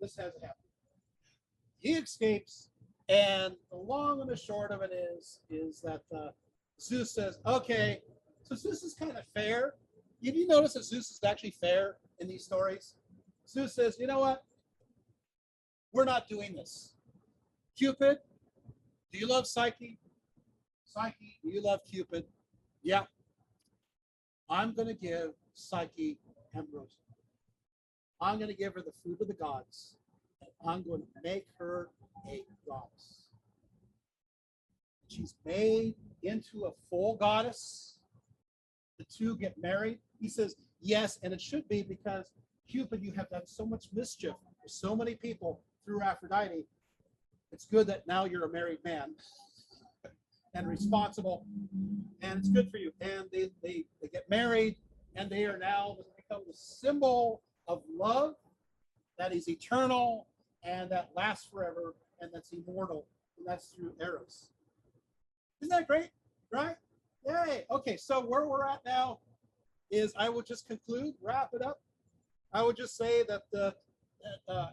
This hasn't happened. He escapes, and the long and the short of it is that Zeus says, "Okay." So Zeus is kind of fair. Have you noticed that Zeus is actually fair in these stories? Zeus says, "You know what? We're not doing this. Cupid, do you love Psyche? Psyche, do you love Cupid? Yeah. I'm going to give Psyche ambrosia. I'm going to give her the food of the gods. And I'm going to make her a goddess." She's made into a full goddess. The two get married. He says, "Yes, and it should be because Cupid, you have done so much mischief for so many people through Aphrodite. It's good that now you're a married man and responsible, and it's good for you." And they get married, and they are now become the symbol of love that is eternal and that lasts forever and that's immortal, and that's through Eros. Isn't that great? Right? Yay. Okay, so where we're at now is I will just conclude, wrap it up. I would just say that the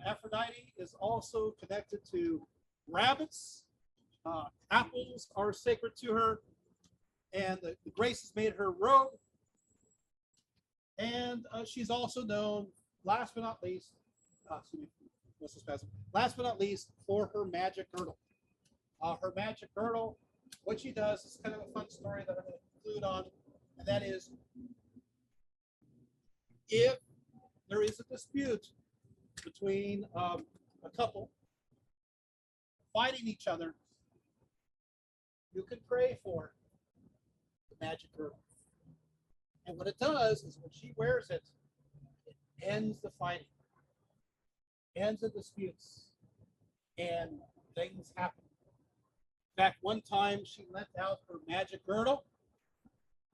Aphrodite is also connected to rabbits. Apples are sacred to her, and the Graces made her robe. And she's also known, last but not least, last but not least, for her magic girdle. Her magic girdle, what she does is kind of a fun story that I'm going to conclude on, and that is if there is a dispute between a couple fighting each other, you can pray for the magic girdle. And what it does is when she wears it, it ends the fighting, ends the disputes, and things happen. In fact, one time she lent out her magic girdle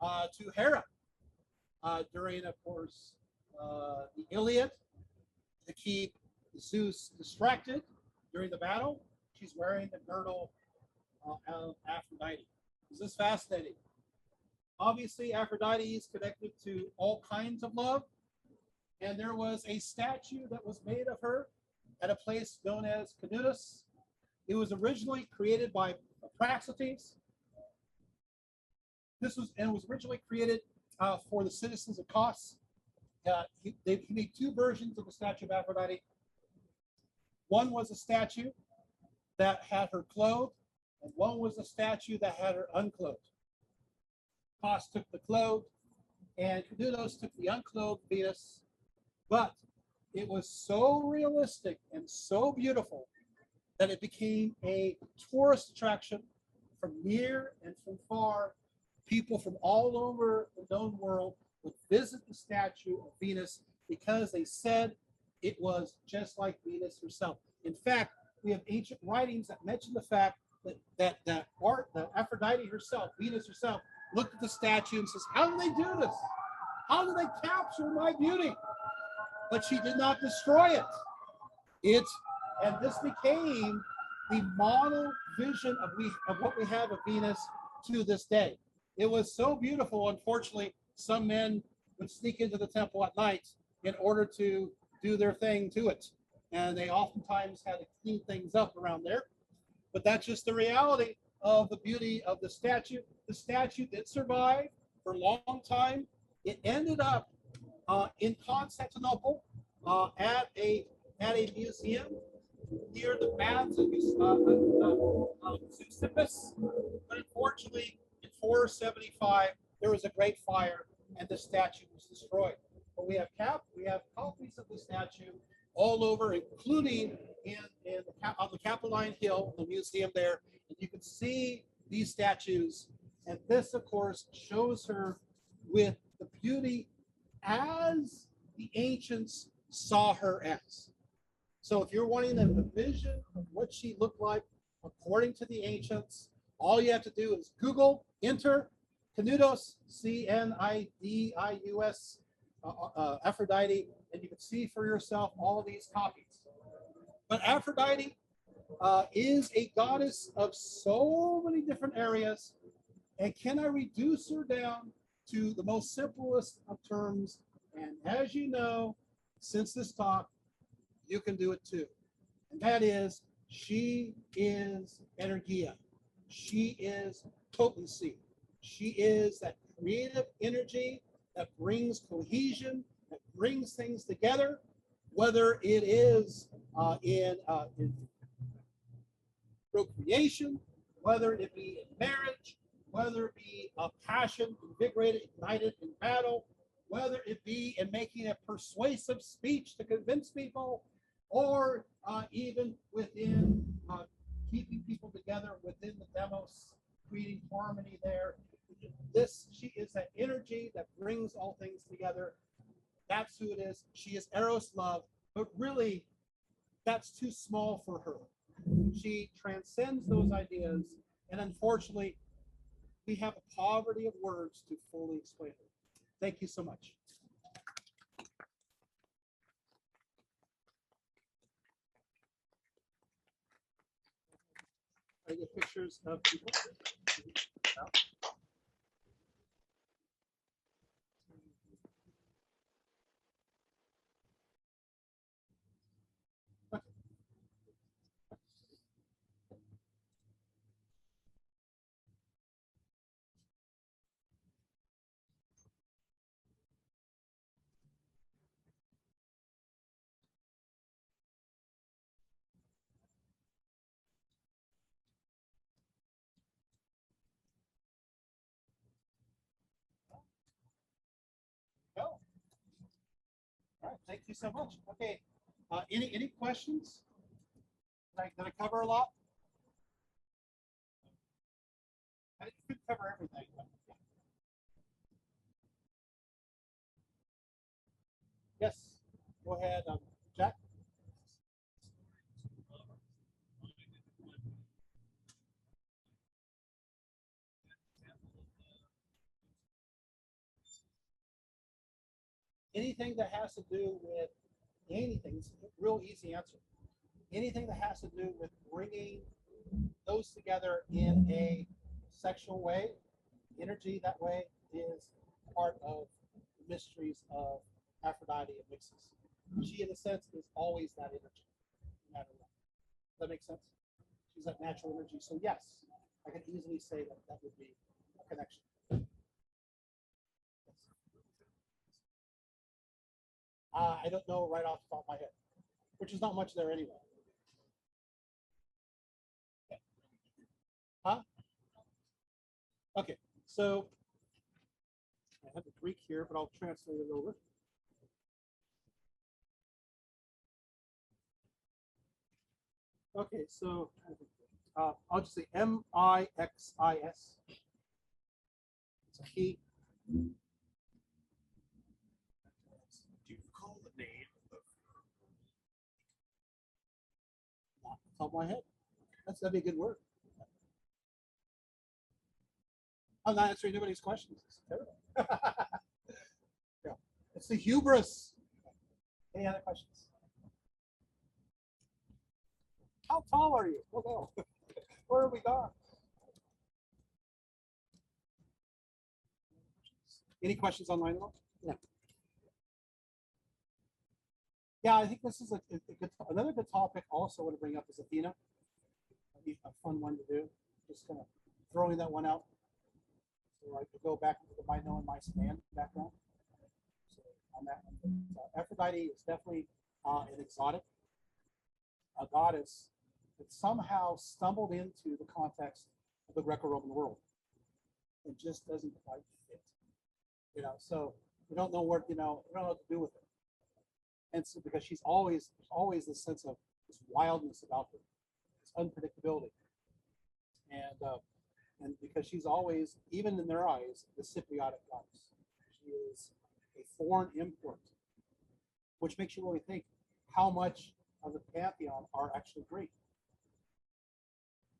to Hera during, of course, the Iliad to keep Zeus distracted during the battle. She's wearing the girdle of Aphrodite. Is this fascinating? Obviously, Aphrodite is connected to all kinds of love, and there was a statue that was made of her at a place known as Canutus. It was originally created by Praxiteles. It was originally created for the citizens of Kos. He made two versions of the statue of Aphrodite. One was a statue that had her clothed, and one was a statue that had her unclothed. Kos took the clothed, and Canudos took the unclothed Venus, but it was so realistic and so beautiful that it became a tourist attraction from near and from far. People from all over the known world would visit the statue of Venus because they said it was just like Venus herself. In fact, we have ancient writings that mention the fact that Aphrodite herself, Venus herself, looked at the statue and says, "How do they do this? How do they capture my beauty?" But she did not destroy it. And this became the model vision of what we have of Venus to this day. It was so beautiful. Unfortunately, some men would sneak into the temple at night in order to do their thing to it. And they oftentimes had to clean things up around there. But that's just the reality of the beauty of the statue. The statue did survive for a long time. It ended up in Constantinople at a museum near the baths of Zeuxippus. But unfortunately, in 475, there was a great fire and the statue was destroyed. But we have copies of the statue all over, including on the Capitoline Hill, the museum there. And you can see these statues. And this, of course, shows her with the beauty as the ancients saw her as. So if you're wanting a vision of what she looked like according to the ancients, all you have to do is Google, enter Canudos, Cnidius, Aphrodite, and you can see for yourself all of these copies. But Aphrodite is a goddess of so many different areas. And can I reduce her down to the most simplest of terms? And as you know, since this talk, you can do it too. And that is, she is energia. She is potency. She is that creative energy that brings cohesion, that brings things together, whether it is in procreation, whether it be in marriage, whether it be a passion, invigorated, ignited in battle, whether it be in making a persuasive speech to convince people, or even within keeping people together within the demos, creating harmony there. She is that energy that brings all things together. That's who it is. She is Eros love, but really, that's too small for her. She transcends those ideas, and unfortunately, we have a poverty of words to fully explain it. Thank you so much. I get pictures of people. Thank you so much. Okay. Any questions? Did I cover a lot? I didn't cover everything. But yeah. Yes. Go ahead, Jack. Anything that has to do with anything, it's a real easy answer. Anything that has to do with bringing those together in a sexual way, energy that way is part of the mysteries of Aphrodite and mixes. She, in a sense, is always that energy, no matter what. Does that make sense? She's that natural energy. So yes, I can easily say that that would be a connection. I don't know right off the top of my head, which is not much there anyway. Huh? Okay, so I have the Greek here, but I'll translate it over. Okay, so I'll just say M-I-X-I-S. It's a he. Do you recall the name of Off the top of my head. That'd be a good word. I'm not answering anybody's questions. It's terrible. Yeah. It's the hubris. Any other questions? How tall are you? Oh, no. Where have we gone? Any questions online at all? Yeah. Yeah, I think this is a good, another good topic also I want to bring up is Athena. That'd be a fun one to do. Just kind of throwing that one out. So I could go back into the Mino and Mycenaean background. So on that one. Aphrodite is definitely an exotic, a goddess that somehow stumbled into the context of the Greco-Roman world. It just doesn't quite fit. You know, so you don't know what, you don't know what to do with it. And so because there's always this sense of this wildness about her, this unpredictability. And because she's always, even in their eyes, the Cypriotic goddess. She is a foreign import, which makes you really think how much of the pantheon are actually Greek.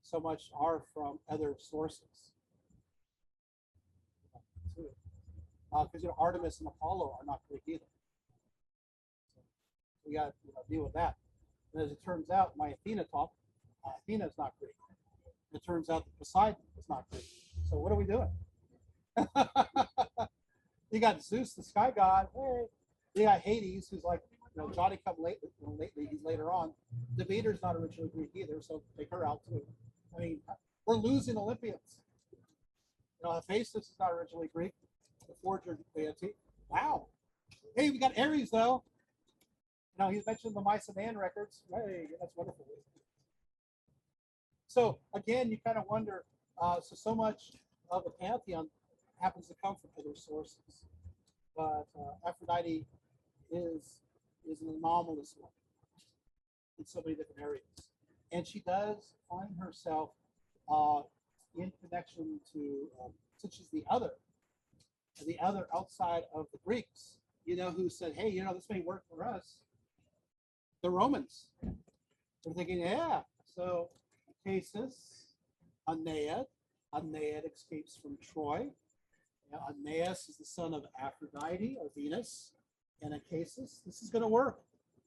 So much are from other sources. Because Artemis and Apollo are not Greek either. So we got to deal with that. And as it turns out, my Athena talk, Athena is not Greek. It turns out that Poseidon is not Greek. So what are we doing? You got Zeus, the sky god. Hey. You got Hades, who's like, Johnny come lately. Lately, he's later on. Demeter's not originally Greek either, so take her out too. I mean, we're losing Olympians. Facets is not originally Greek. The forger deity. Wow. Hey, we got Ares though. He's mentioned the Mycenaean records. Hey, that's wonderful. So again, you kind of wonder. So much of the pantheon happens to come from other sources, but Aphrodite is an anomalous one in so many different areas, and she does find herself in connection to, since she's the other outside of the Greeks, who said, hey, this may work for us. The Romans. They're thinking, yeah. So Casus, Aeneid escapes from Troy. Aeneas is the son of Aphrodite or Venus, and Acasus. This is going to work.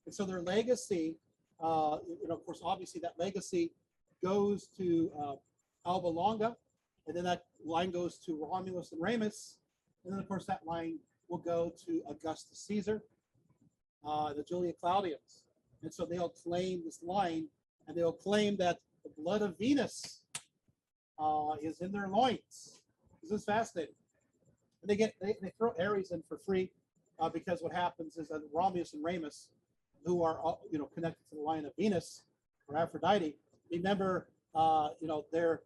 And so their legacy, of course, obviously that legacy goes to Alba Longa, and then that line goes to Romulus and Remus, and then of course that line will go to Augustus Caesar, the Julia Claudians. And so they'll claim this line, and they'll claim that the blood of Venus is in their loins. This is fascinating. And they throw Ares in for free because what happens is that Romulus and Remus, who are connected to the line of Venus or Aphrodite, remember their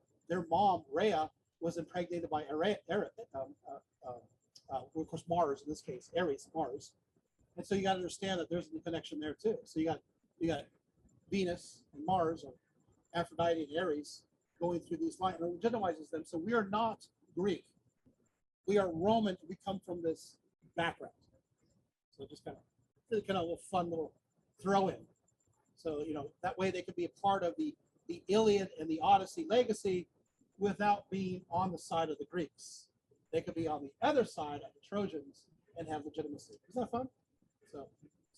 mom Rhea was impregnated by of course Mars in this case, Ares, Mars, And so you got to understand that there's a connection there too. So you got Venus and Mars, or Aphrodite and Aries, going through these lines, and it legitimizes them. So we are not Greek. We are Roman. We come from this background. So just kind of a little fun little throw in. So that way they could be a part of the Iliad and the Odyssey legacy without being on the side of the Greeks. They could be on the other side of the Trojans and have legitimacy. Isn't that fun? So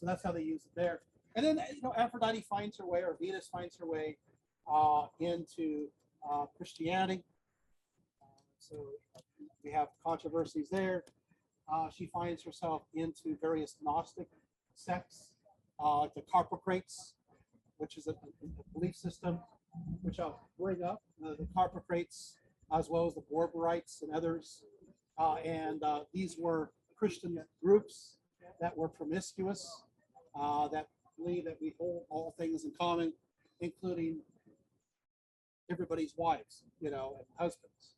that's how they use it there. And then Aphrodite finds her way, or Venus finds her way into Christianity. So we have controversies there. She finds herself into various Gnostic sects, like the Carpocrates, which is a belief system, which I'll bring up. The Carpocrates, as well as the Borborites and others. And these were Christian groups that were promiscuous, that believe that we hold all things in common, including everybody's wives, and husbands.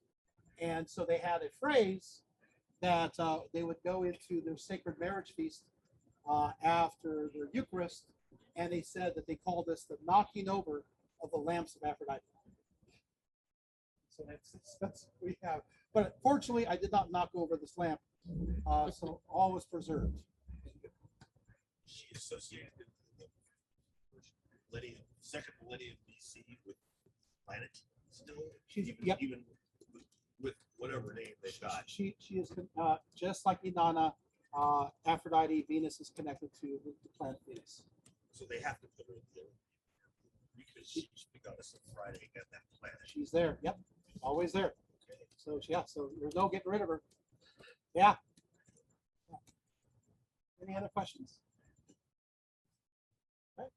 And so they had a phrase that they would go into their sacred marriage feast after their Eucharist, and they said that they called this the knocking over of the lamps of Aphrodite. So that's what we have. But fortunately, I did not knock over this lamp, so all was preserved. She associated the millennium, second millennium BC with planet still, even with whatever name they got. She is just like Inanna. Aphrodite, Venus is connected to the planet Venus. So they have to put her there because she's the goddess of Friday and that planet. She's there. Yep, always there. Okay. So so there's no getting rid of her. Yeah. Any other questions? Okay.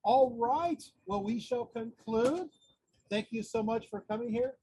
All right. Well, we shall conclude. Thank you so much for coming here.